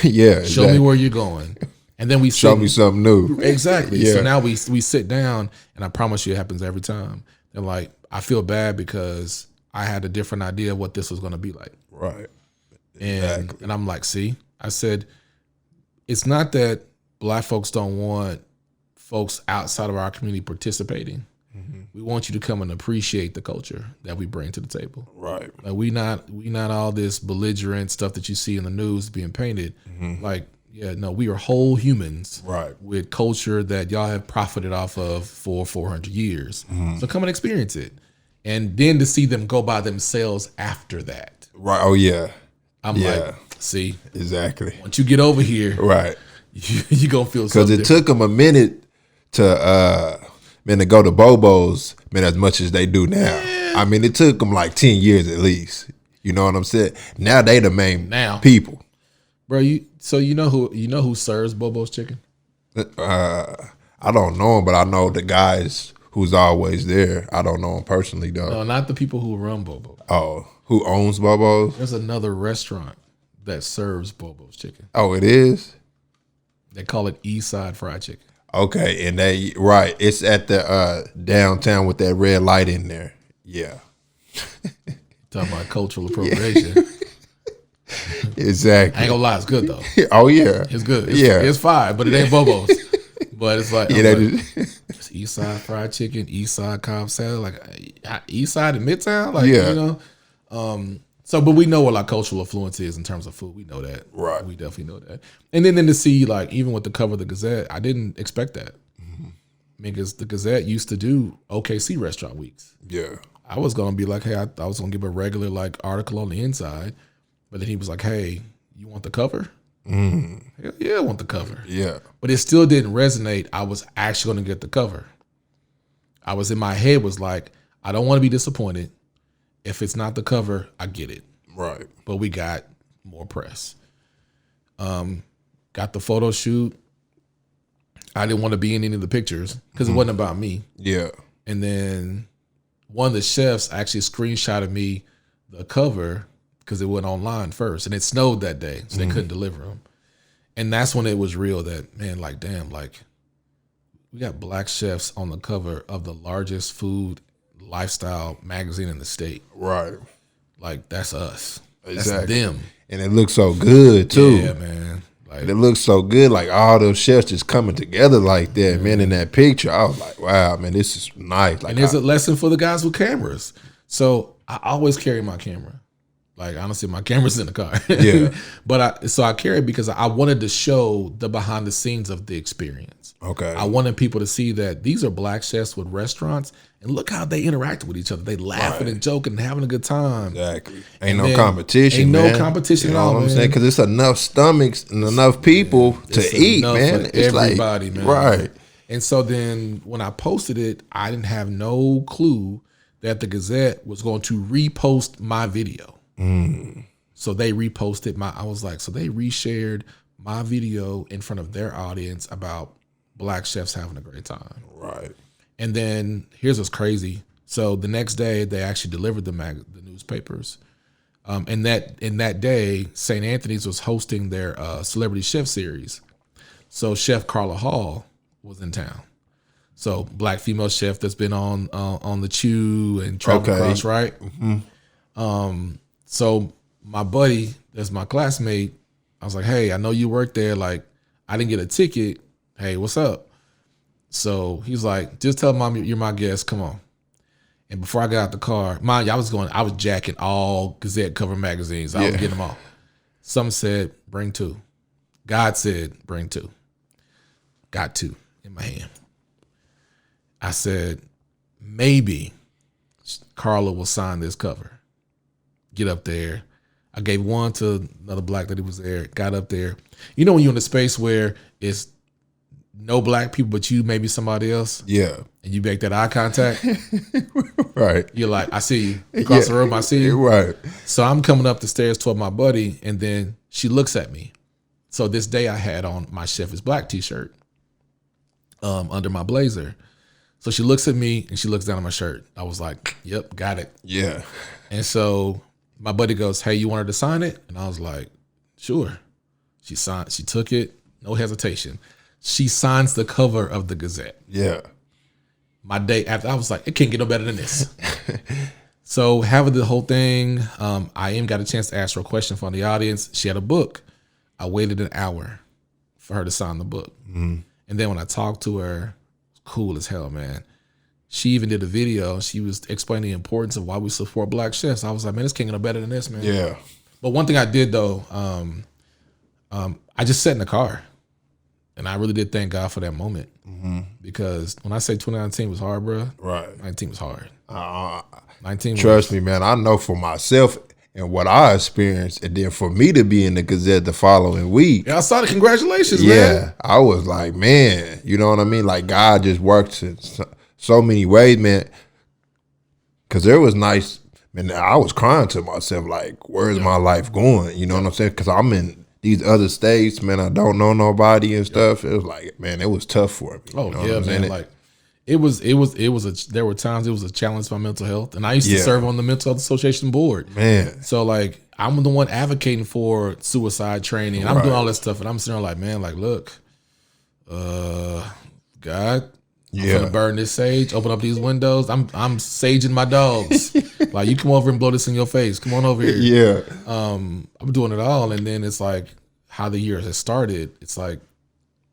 Yeah. Show me where you're going. And then we show me something new. Exactly. Yeah. So now we sit down, and I promise you it happens every time. They're like, I feel bad because I had a different idea of what this was going to be like. Right. And I'm like, see, I said, it's not that black folks don't want folks outside of our community participating. We want you to come and appreciate the culture that we bring to the table. Right. Like we not all this belligerent stuff that you see in the news being painted. Like, yeah, no, we are whole humans, right, with culture that y'all have profited off of for 400 years. So come and experience it. And then to see them go by themselves after that. Right. Oh yeah. I'm like, see, exactly. Once you get over here, right, you gonna feel because it took them a minute to to go to Bobo's, man, as much as they do now. Yeah. I mean, it took them like 10 years at least. You know what I'm saying? Now they the main people, bro. You know who serves Bobo's chicken? I don't know him, but I know the guys who's always there. I don't know him personally though. No, not the people who run Bobo. Oh, who owns Bobo's? There's another restaurant that serves Bobo's chicken. Oh, it is? They call it East Side Fried Chicken. Okay, and it's at the downtown with that red light in there. Yeah. Talking about cultural appropriation. Exactly. I ain't gonna lie, it's good though. Oh yeah. It's good. It's fine, but it ain't Bobo's. But it's like, it's East Side Fried Chicken, East Side Cobb Salad, like East Side and Midtown, like you know. So, but we know what our cultural influence is in terms of food. We know that, right? We definitely know that. And then to see, like, even with the cover of the Gazette, I didn't expect that. I mean, because the Gazette used to do OKC Restaurant Weeks. Yeah, I was gonna be like, hey, I was gonna give a regular like article on the inside, but then he was like, hey, you want the cover? Hell yeah, I want the cover. Yeah. But it still didn't resonate. I was actually going to get the cover. I was in my head was like, I don't want to be disappointed. If it's not the cover, I get it. Right. But we got more press. Got the photo shoot. I didn't want to be in any of the pictures because it wasn't about me. Yeah. And then one of the chefs actually screenshotted me the cover because it went online first, and it snowed that day, so they couldn't deliver them. And that's when it was real that, man, like, damn, like, we got black chefs on the cover of the largest food lifestyle magazine in the state. Right. Like, that's us. Exactly. That's them. And it looks so good, too. Yeah, man. Like, it looks so good, like all those chefs just coming together like that, man. In that picture, I was like, wow, man, this is nice. Like, and there's a lesson for the guys with cameras. So I always carry my camera. Like, honestly, my camera's in the car. Yeah. But I carry it because I wanted to show the behind the scenes of the experience. Okay. I wanted people to see that these are black chefs with restaurants, and look how they interact with each other. They laughing and joking and having a good time. Exactly. Ain't no competition, ain't man. No competition at all, what I'm saying? Because it's enough stomachs and enough people to eat, man. It's everybody, like, man. Right. And so then when I posted it, I didn't have no clue that the Gazette was going to repost my video. So they reposted I was like, so they reshared my video in front of their audience about black chefs having a great time. Right. And then here's what's crazy. So the next day they actually delivered the newspapers. And that day, St. Anthony's was hosting their celebrity chef series. So Chef Carla Hall was in town. So black female chef that's been on the Chew and Travel Across, right? So my buddy, that's my classmate, I was like, hey, I know you work there. Like, I didn't get a ticket. Hey, what's up? So he's like, just tell mom you're my guest. Come on. And before I got out the car, mind you, I was jacking all Gazette cover magazines. I was getting them all. Some said, bring 2. God said, bring 2. Got 2 in my hand. I said, maybe Carla will sign this cover. Get up there. I gave 1 to another black that was there. Got up there. You know when you're in a space where it's no black people but you, maybe somebody else? Yeah. And you make that eye contact? Right. You're like, I see you. Across the room, I see you. Right. So I'm coming up the stairs toward my buddy, and then she looks at me. So this day I had on my Chef is Black t-shirt under my blazer. So she looks at me and she looks down at my shirt. I was like, yep, got it. Yeah. And so my buddy goes, hey, you want her to sign it? And I was like, sure. She took it, no hesitation. She signs the cover of the Gazette. Yeah. My day after, I was like, it can't get no better than this. So having the whole thing, I got a chance to ask her a question from the audience. She had a book. I waited an hour for her to sign the book. And then when I talked to her, cool as hell, man. She even did a video. She was explaining the importance of why we support black chefs. I was like, man, this can't get no better than this, man. Yeah. But one thing I did though, I just sat in the car, and I really did thank God for that moment, because when I say 2019 was hard, bro, right, 19 was hard. 19. Trust me, man. I know for myself and what I experienced, and then for me to be in the Gazette the following week. Yeah, I saw the congratulations, man. Yeah, I was like, man, you know what I mean? Like, God just works in so many ways, man. Because there was nights, man, I was crying to myself, like, where's my life going? You know what I'm saying? Because I'm in these other states, man, I don't know nobody and stuff. It was like, man, it was tough for me. Oh, you know yeah, man. Like, there were times it was a challenge for my mental health. And I used to serve on the Mental Health Association board. Man. So like, I'm the one advocating for suicide training, and I'm doing all this stuff. And I'm sitting there like, man, like, look, God, I'm gonna burn this sage, open up these windows. I'm saging my dogs. Like, you come over and blow this in your face. Come on over here. Yeah. I'm doing it all. And then it's like how the year has started. It's like,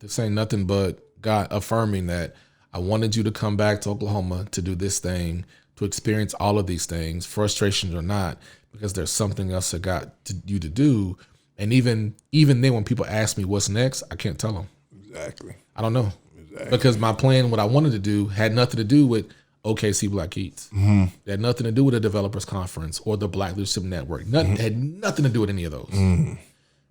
this ain't nothing but God affirming that I wanted you to come back to Oklahoma to do this thing, to experience all of these things, frustrations or not, because there's something else that got you to do. And even then, when people ask me what's next, I can't tell them. Exactly. I don't know. Exactly. Because my plan, what I wanted to do, had nothing to do with OKC Black Eats. It had nothing to do with a developers conference or the Black Leadership Network. Nothing had nothing to do with any of those.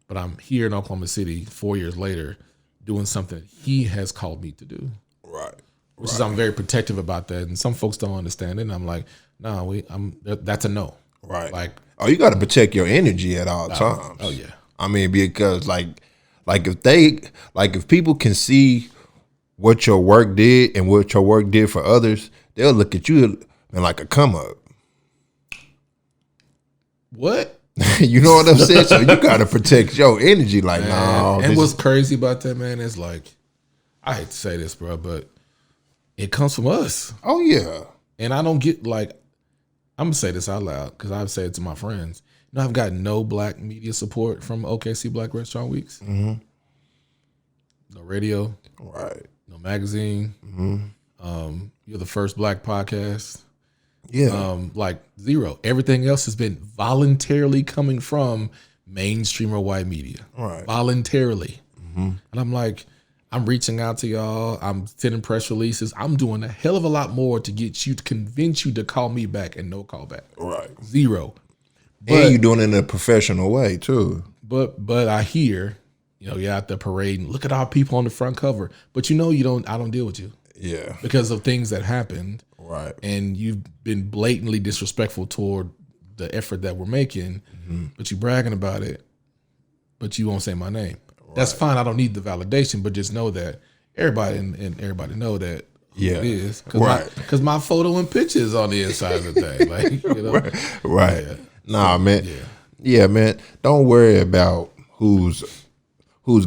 But I'm here in Oklahoma City 4 years later, doing something he has called me to do. Right. Which is, I'm very protective about that, and some folks don't understand it. And I'm like, no, that's a no. Right. Like, oh, you got to protect your energy at all times. Oh yeah. I mean, because like if people can see what your work did and what your work did for others, they'll look at you and like a come up. What? You know what I'm saying? So you gotta protect your energy. Like, no. And what's crazy about that, man, is like, I hate to say this, bro, but it comes from us. Oh yeah. And I don't get like, I'm gonna say this out loud because I've said it to my friends. You know, I've got no black media support from OKC Black Restaurant Weeks. Mm-hmm. No radio. Right. No magazine. Mm-hmm. You're the first black podcast. Yeah. Like zero. Everything else has been voluntarily coming from mainstream or white media. Right. Voluntarily. Mm-hmm. And I'm like, I'm reaching out to y'all. I'm sending press releases. I'm doing a hell of a lot more to get you, to convince you to call me back, and no call back. Right. Zero. But, and you're doing it in a professional way too. But I hear, you know, you're out there parading. Look at our people on the front cover. But you know, I don't deal with you. Yeah. Because of things that happened. Right. And you've been blatantly disrespectful toward the effort that we're making, but you bragging about it, but you won't say my name. Right. That's fine. I don't need the validation, but just know that everybody and everybody know that who it is. Because my photo and pictures on the inside of the thing. Like, you know? Right. Yeah. Nah, man. Yeah, man. Don't worry about who's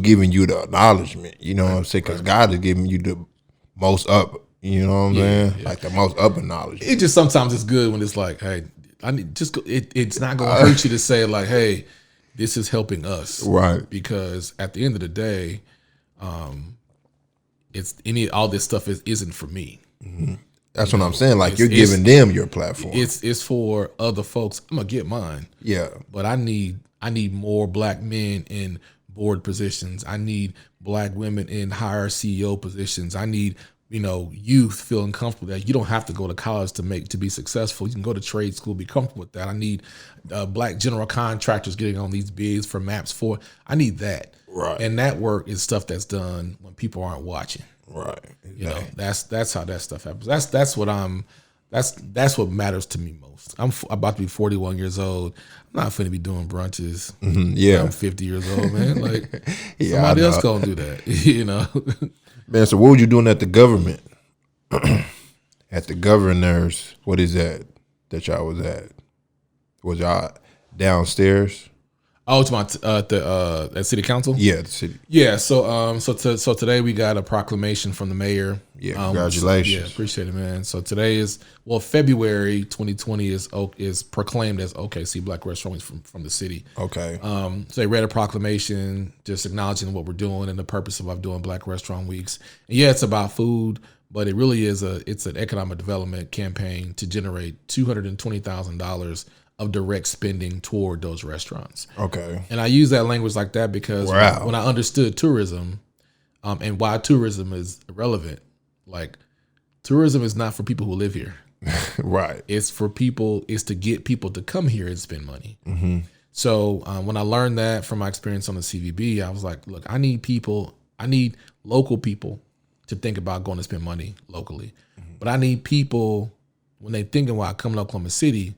giving you the acknowledgement. You know what I'm saying? Because God is giving you the most up. You know what I'm saying? Yeah. Like the most up acknowledgement. It just sometimes it's good when it's like, hey, I need just it's not going to hurt you to say like, hey, this is helping us, right? Because at the end of the day, all this stuff isn't for me. Mm-hmm. That's what I'm saying. Like you're giving them your platform. It's for other folks. I'm gonna get mine. Yeah, but I need more black men in board positions. I need black women in higher CEO positions. I need, you know, youth feeling comfortable that you don't have to go to college to be successful. You can go to trade school, be comfortable with that. I need black general contractors getting on these bids for maps for. I need that. Right. And that work is stuff that's done when people aren't watching. Right. Exactly. You know, that's how that stuff happens. That's what matters to me most. I'm about to be 41 years old. I'm not finna be doing brunches. Mm-hmm. Yeah. I'm 50 years old, man. Like somebody else gonna do that. You know. Man, so what were you doing at the government? At the governor's, what is that y'all was at? Was y'all downstairs? Oh, it's at city council. Yeah, the city. Yeah, so today we got a proclamation from the mayor. Yeah, congratulations. Yeah, appreciate it, man. So today is February 2020 is proclaimed as OKC Black Restaurant Weeks from the city. Okay. So they read a proclamation just acknowledging what we're doing and the purpose of doing Black Restaurant Weeks. And yeah, it's about food, but it really is it's an economic development campaign to generate $220,000 of direct spending toward those restaurants. Okay. And I use that language like that because when I understood tourism, and why tourism is irrelevant, like tourism is not for people who live here. Right. It's to get people to come here and spend money. Mm-hmm. So when I learned that from my experience on the CVB, I was like, look, I need local people to think about going to spend money locally. Mm-hmm. But I need people, when they thinking about coming to Oklahoma City,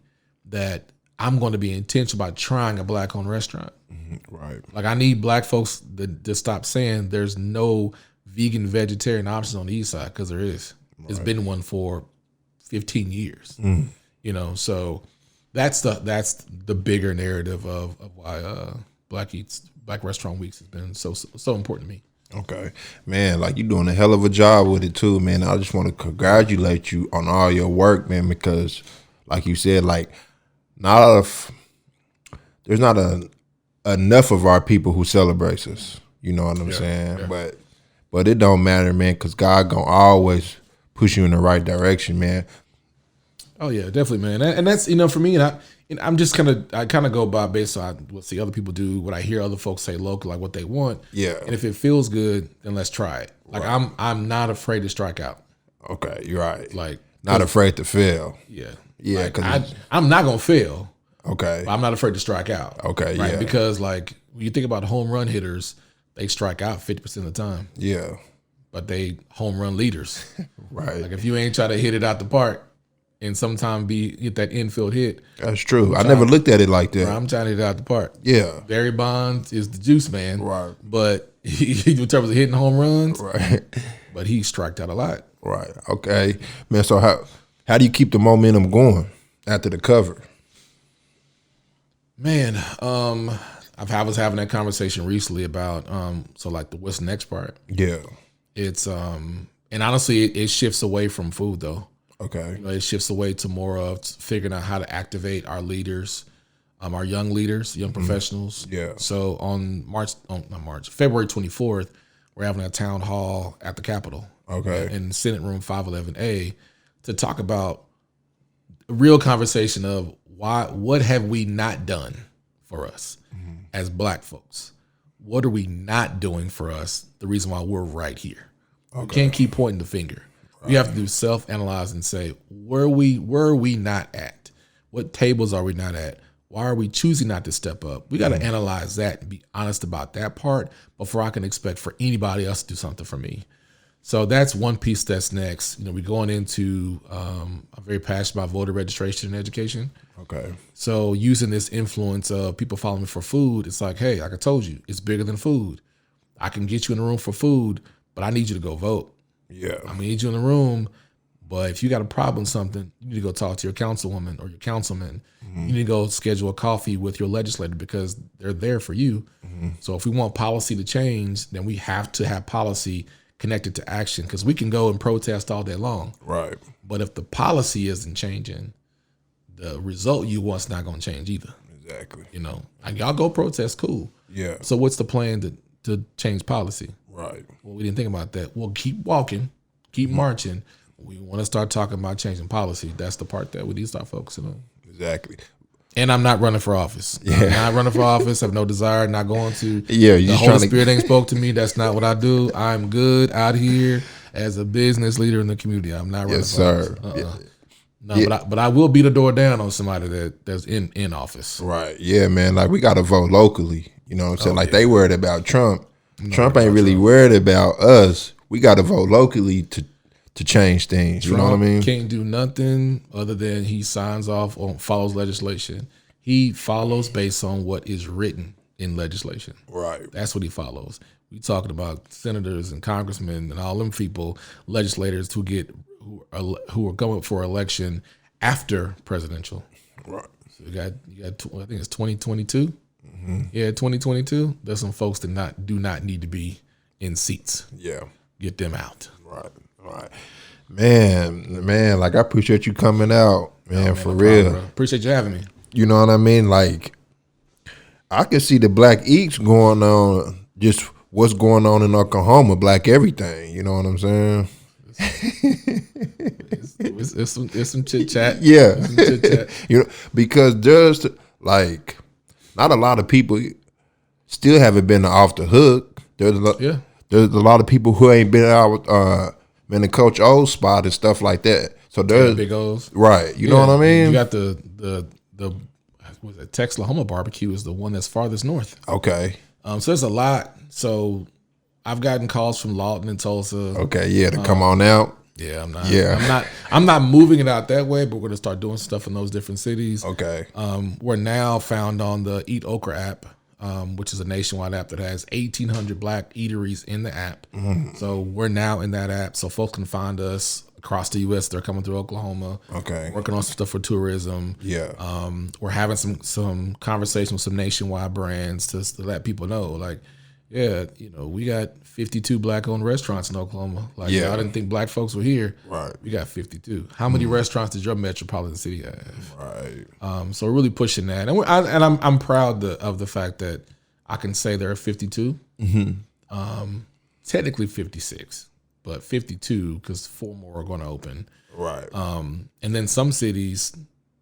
that I'm going to be intentional about trying a black-owned restaurant. Mm-hmm. Right. Like I need black folks to stop saying there's no vegan, vegetarian options on the east side, because there is. Right. It's been one for 15 years. Mm. You know, so that's the bigger narrative of why Black Restaurant Weeks has been so important to me. Okay, man, like you're doing a hell of a job with it too, man. I just want to congratulate you on all your work, man, because like you said, like there's not enough of our people who celebrates us. You know what I'm saying? Yeah. But it don't matter, man, because God gonna always push you in the right direction, man. Oh yeah, definitely, man. And that's, you know, for me, and I'm just I kind of go by based on what see other people do, what I hear other folks say local, like what they want. Yeah. And if it feels good, then let's try it. Like right. I'm not afraid to strike out. Okay, you're right. Like not afraid to fail. Yeah. Yeah, like I'm not gonna fail. Okay. But I'm not afraid to strike out. Okay, right? Yeah. Because like when you think about home run hitters, they strike out 50% of the time. Yeah. But they home run leaders. Right. Like if you ain't try to hit it out the park and sometime hit that infield hit. That's true. I never looked at it like that. I'm trying to hit it out the park. Yeah. Barry Bonds is the juice man. Right. But in terms of hitting home runs. Right. but he striked out a lot. Right. Okay, man. So how do you keep the momentum going after the cover? Man, I was having that conversation recently about so like the what's next part. Yeah. It's and honestly it shifts away from food though. Okay. You know, it shifts away to more of figuring out how to activate our leaders, our young leaders, young professionals. Yeah. So on February 24th, we're having a town hall at the Capitol. Okay. In Senate Room 511A to talk about a real conversation of what have we not done for us as Black folks? What are we not doing for us? The reason why we're right here. Okay. We can't keep pointing the finger. Right. We have to do self-analyze and say, where are we not at? What tables are we not at? Why are we choosing not to step up? We got to analyze that and be honest about that part before I can expect for anybody else to do something for me. So that's one piece that's next. You know, we're going into, I'm very passionate about voter registration and education. Okay. So using this influence of people following me for food, it's like, hey, like I told you, it's bigger than food. I can get you in the room for food, but I need you to go vote. Yeah. I need you in the room, but if you got a problem with something, you need to go talk to your councilwoman or your councilman. You need to go schedule a coffee with your legislator because they're there for you. So if we want policy to change, then we have to have policy connected to action, because we can go and protest all day long. Right. But if the policy isn't changing, the result you want's not going to change either. Exactly. You know, like, y'all go protest, cool. Yeah. So what's the plan to change policy? Right. Well, we didn't think about that. We'll keep walking, keep marching. We want to start talking about changing policy. That's the part that we need to start focusing on. Exactly. And I'm not running for office. Yeah. I'm not running for office. I have no desire, not going to. Yeah, the Holy Spirit ain't spoke to me. That's not what I do. I'm good out here as a business leader in the community. I'm not running for office. No, yeah. But I will beat the door down on somebody that's in office. Right. Yeah, man. Like, we got to vote locally. You know what I'm saying? Like, they worried about Trump. Trump ain't really worried about us. We got to vote locally to change things. Trump, you know what I mean? Can't do nothing other than he signs off on, follows legislation. He follows based on what is written in legislation. Right. That's what he follows. We talking about senators and congressmen and all them people, legislators who are going for election after presidential. Right. So you got I think it's 2022. Yeah, 2022. There's some folks that do not need to be in seats. Yeah. Get them out. Right. Right. Man, like, I appreciate you coming out, man, for real. Problem, appreciate you having me. You know what I mean? Like, I can see the Black Eats going on, just what's going on in Oklahoma, Black everything. You know what I'm saying? It's some chit chat. Yeah. You know, because there's, like, not a lot of people still haven't been off the hook. There's a lot of people who ain't been out in the Coach O spot and stuff like that. So there's big O's. Right. You know what I mean? You got the was it Texlahoma barbecue is the one that's farthest north. Okay. So there's a lot. So I've gotten calls from Lawton and Tulsa. Okay, yeah, to come on out. Yeah, I'm not moving it out that way, but we're gonna start doing stuff in those different cities. Okay. We're now found on the Eat Okra app, which is a nationwide app that has 1,800 Black eateries in the app. So we're now in that app, so folks can find us across the U.S. They're coming through Oklahoma. Okay. Working on some stuff for tourism. Yeah. We're having some conversation with some nationwide brands to let people know, like, yeah, you know, we got 52 Black-owned restaurants in Oklahoma. Like, I didn't think Black folks were here. Right. We got 52. How many restaurants does your metropolitan city have? Right. So we're really pushing that, and I'm proud of the fact that I can say there are 52. Technically 56, but 52 because 4 more are going to open. Right. And then some cities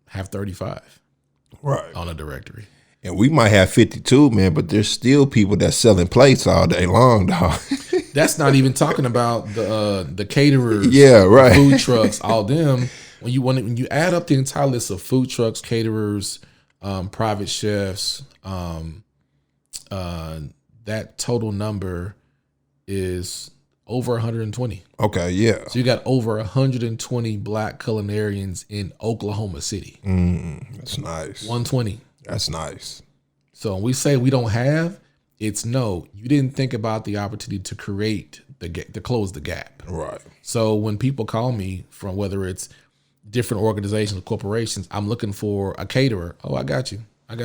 have 35. Right. On a directory. And we might have 52, man, but there's still people that's selling plates all day long, dog. That's not even talking about the caterers, right, food trucks, all them. When you add up the entire list of food trucks, caterers, private chefs, that total number is over 120. Okay, yeah. So you got over 120 Black culinarians in Oklahoma City. That's nice. 120. That's nice. So when we say we don't have, it's no. You didn't think about the opportunity to create to close the gap. Right. So when people call me from whether it's different organizations or corporations, I'm looking for a caterer. Oh, I got you. I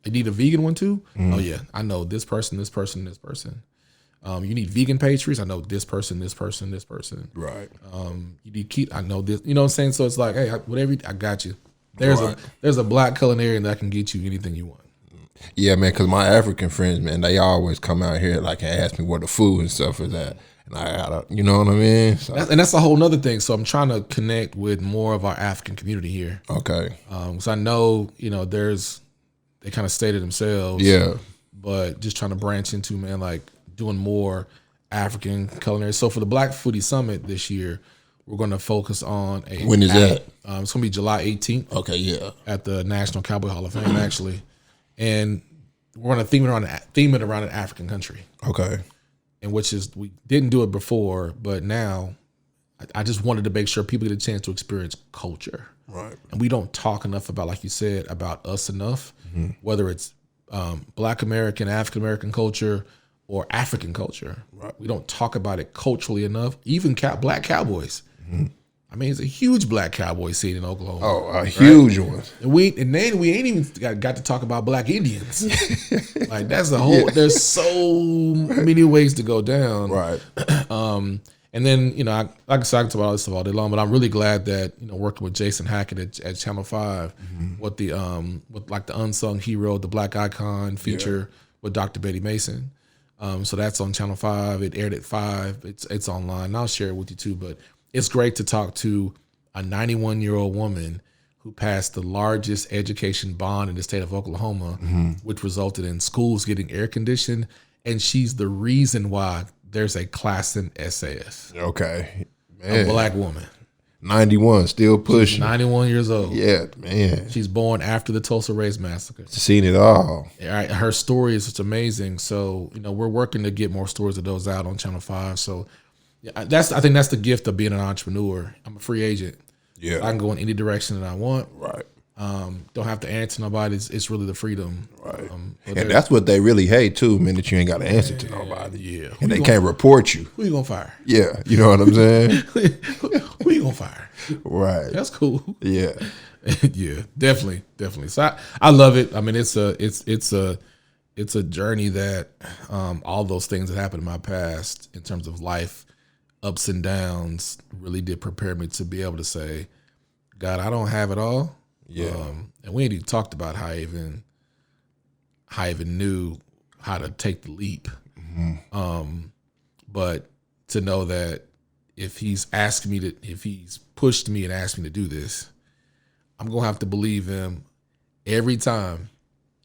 need a vegan one too? Oh yeah, I know this person, this person, this person. You need vegan pastries? I know this person, this person, this person. Right. You need keto? I know this. You know what I'm saying? So it's like, hey, whatever, I got you. There's a black culinarian that can get you anything you want. Yeah, man, because my African friends, man, they always come out here like and ask me where the food and stuff is at. And I gotta, you know what I mean? So. And that's a whole nother thing. So I'm trying to connect with more of our African community here. Okay. So I know, they kind of stated themselves. Yeah. But just trying to branch into, man, like doing more African culinary. So for the Black Foodie Summit this year, we're going to focus on When is that? It's going to be July 18th. Okay, yeah. At the National Cowboy Hall of Fame, actually. And we're going to theme it around an African country. Okay. And which is, we didn't do it before, but now I just wanted to make sure people get a chance to experience culture. Right. And we don't talk enough about, like you said, about us enough, whether it's Black American, African American culture, or African culture. Right. We don't talk about it culturally enough. Even Black cowboys. I mean, it's a huge Black cowboy scene in Oklahoma. Oh, a huge one. And then we ain't even got to talk about Black Indians. Like that's the whole. Yeah. There's so many ways to go down. Right. And then like I said, I can talk about this all day long, but I'm really glad that working with Jason Hackett at Channel 5 with the unsung hero, the Black icon feature with Dr. Betty Mason. So that's on Channel 5. It aired at 5. It's online. And I'll share it with you too. But it's great to talk to a 91-year-old woman who passed the largest education bond in the state of Oklahoma, which resulted in schools getting air conditioned, and she's the reason why there's a class in SAS. Okay, man. A Black woman. 91, still pushing. She's 91 years old. Yeah, man. She's born after the Tulsa Race Massacre. Seen it all. Her story is just amazing. So, we're working to get more stories of those out on Channel 5. So, I think that's the gift of being an entrepreneur. I'm a free agent. Yeah. I can go in any direction that I want. Right. Don't have to answer nobody. It's really the freedom. Right. And that's what they really hate too, man, that you ain't got to answer to nobody. Yeah. And they can't report you. Who you gonna fire? Yeah. You know what I'm saying? Who you gonna fire? Right. That's cool. Yeah. Yeah, definitely. So I love it. I mean, it's a journey that all those things that happened in my past in terms of life, ups and downs, really did prepare me to be able to say, God, I don't have it all. Yeah. And we ain't even talked about how I even knew how to take the leap. But to know that if he's pushed me and asked me to do this, I'm gonna have to believe him every time,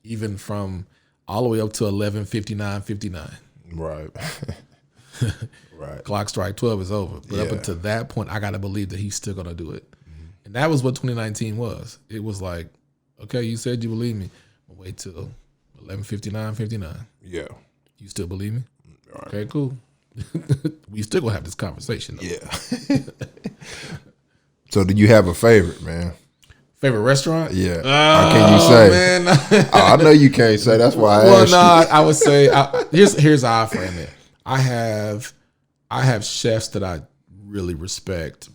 even from all the way up to 11:59:59. Right. Right. Clock strike 12 is over. But up until that point, I gotta believe that he's still gonna do it. And that was what 2019 was. It was like, okay, you said you believe me. But wait till 11:59:59. Yeah. You still believe me? Right. Okay, cool. We still gonna have this conversation though. Yeah. So do you have a favorite, man? Favorite restaurant? Yeah. How can you say? Man. I know you can't say. That's why I asked you. I would say here's how I frame it. I have chefs that I really respect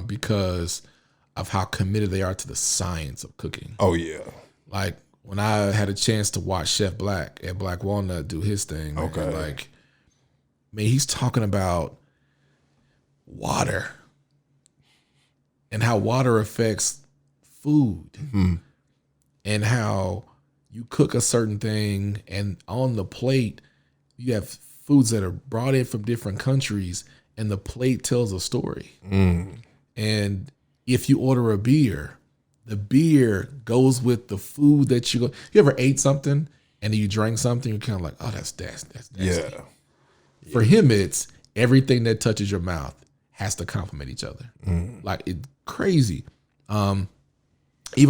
because of how committed they are to the science of cooking. Oh yeah. Like when I had a chance to watch Chef Black at Black Walnut do his thing, man, like, man, he's talking about water and how water affects food and how you cook a certain thing and on the plate you have foods that are brought in from different countries and the plate tells a story. And if you order a beer, the beer goes with the food that you ever ate something and then you drank something, you're kind of like, oh, that's nasty. Yeah. For him, it's everything that touches your mouth has to complement each other. Like it's crazy. Even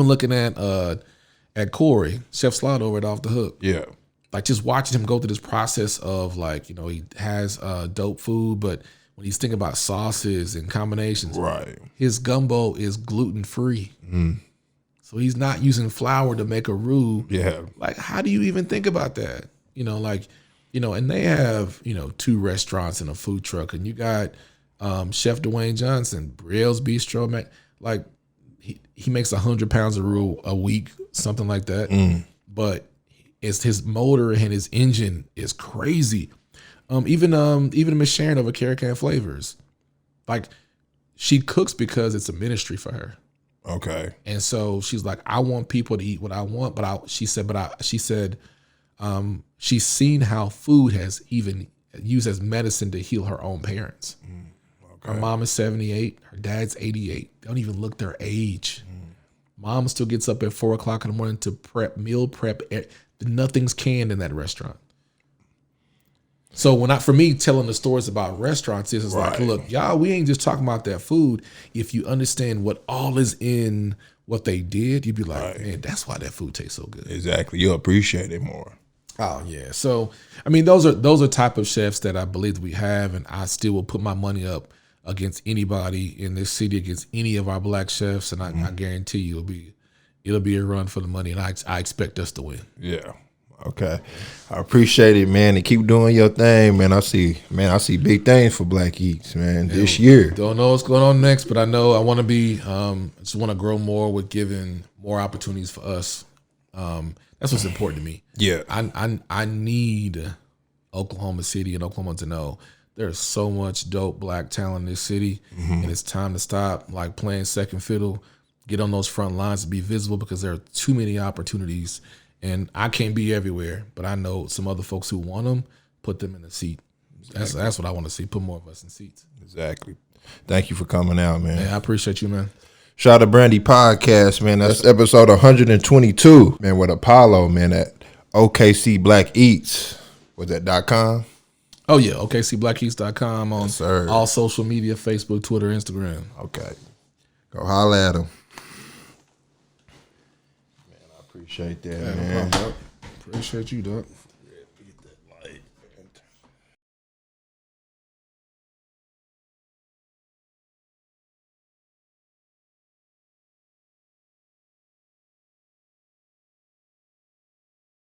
looking at Corey, Chef Slot over at Off the Hook. Yeah. Like just watching him go through this process of like, he has dope food, but when he's thinking about sauces and combinations, right, his gumbo is gluten-free. So he's not using flour to make a roux. Yeah. Like, how do you even think about that? Like and they have, 2 restaurants and a food truck, and you got Chef Dwayne Johnson, Brielle's Bistro, man. Like he makes 100 pounds of roux a week, something like that. But it's his motor and his engine is crazy. Even Miss Sharon over Carrot Can Flavors, like she cooks because it's a ministry for her. Okay. And so she's like, I want people to eat what I want, but she said she's seen how food has even used as medicine to heal her own parents. Okay. Her mom is 78, her dad's 88. They don't even look their age. Mom still gets up at 4:00 in the morning to meal prep. Nothing's canned in that restaurant. So for me, telling the stories about restaurants is like, look, y'all, we ain't just talking about that food. If you understand what all is in what they did, you'd be like, man, that's why that food tastes so good. Exactly. You'll appreciate it more. Oh yeah. So I mean, those are type of chefs that I believe that we have, and I still will put my money up against anybody in this city, against any of our black chefs, and I guarantee you it'll be a run for the money, and I expect us to win. Yeah. Okay. I appreciate it, man, and keep doing your thing, man. I see big things for Black Eats, man, this year. Don't know what's going on next, but I know I want to be just want to grow more with giving more opportunities for us. That's what's important to me. Yeah. I need Oklahoma City and Oklahoma to know there's so much dope black talent in this city, and it's time to stop like playing second fiddle, get on those front lines and be visible, because there are too many opportunities. And I can't be everywhere, but I know some other folks who want them, put them in a seat. Exactly. That's what I want to see, put more of us in seats. Exactly. Thank you for coming out, man. Yeah, I appreciate you, man. Shout out to Brandy Podcast, man. That's episode 122, man, with Apollo, man, at OKC Black Eats. Was that .com? Oh, yeah, OKCBlackEats.com on all social media, Facebook, Twitter, Instagram. Okay. Go holla at them. Appreciate that, man. Appreciate you, Doc.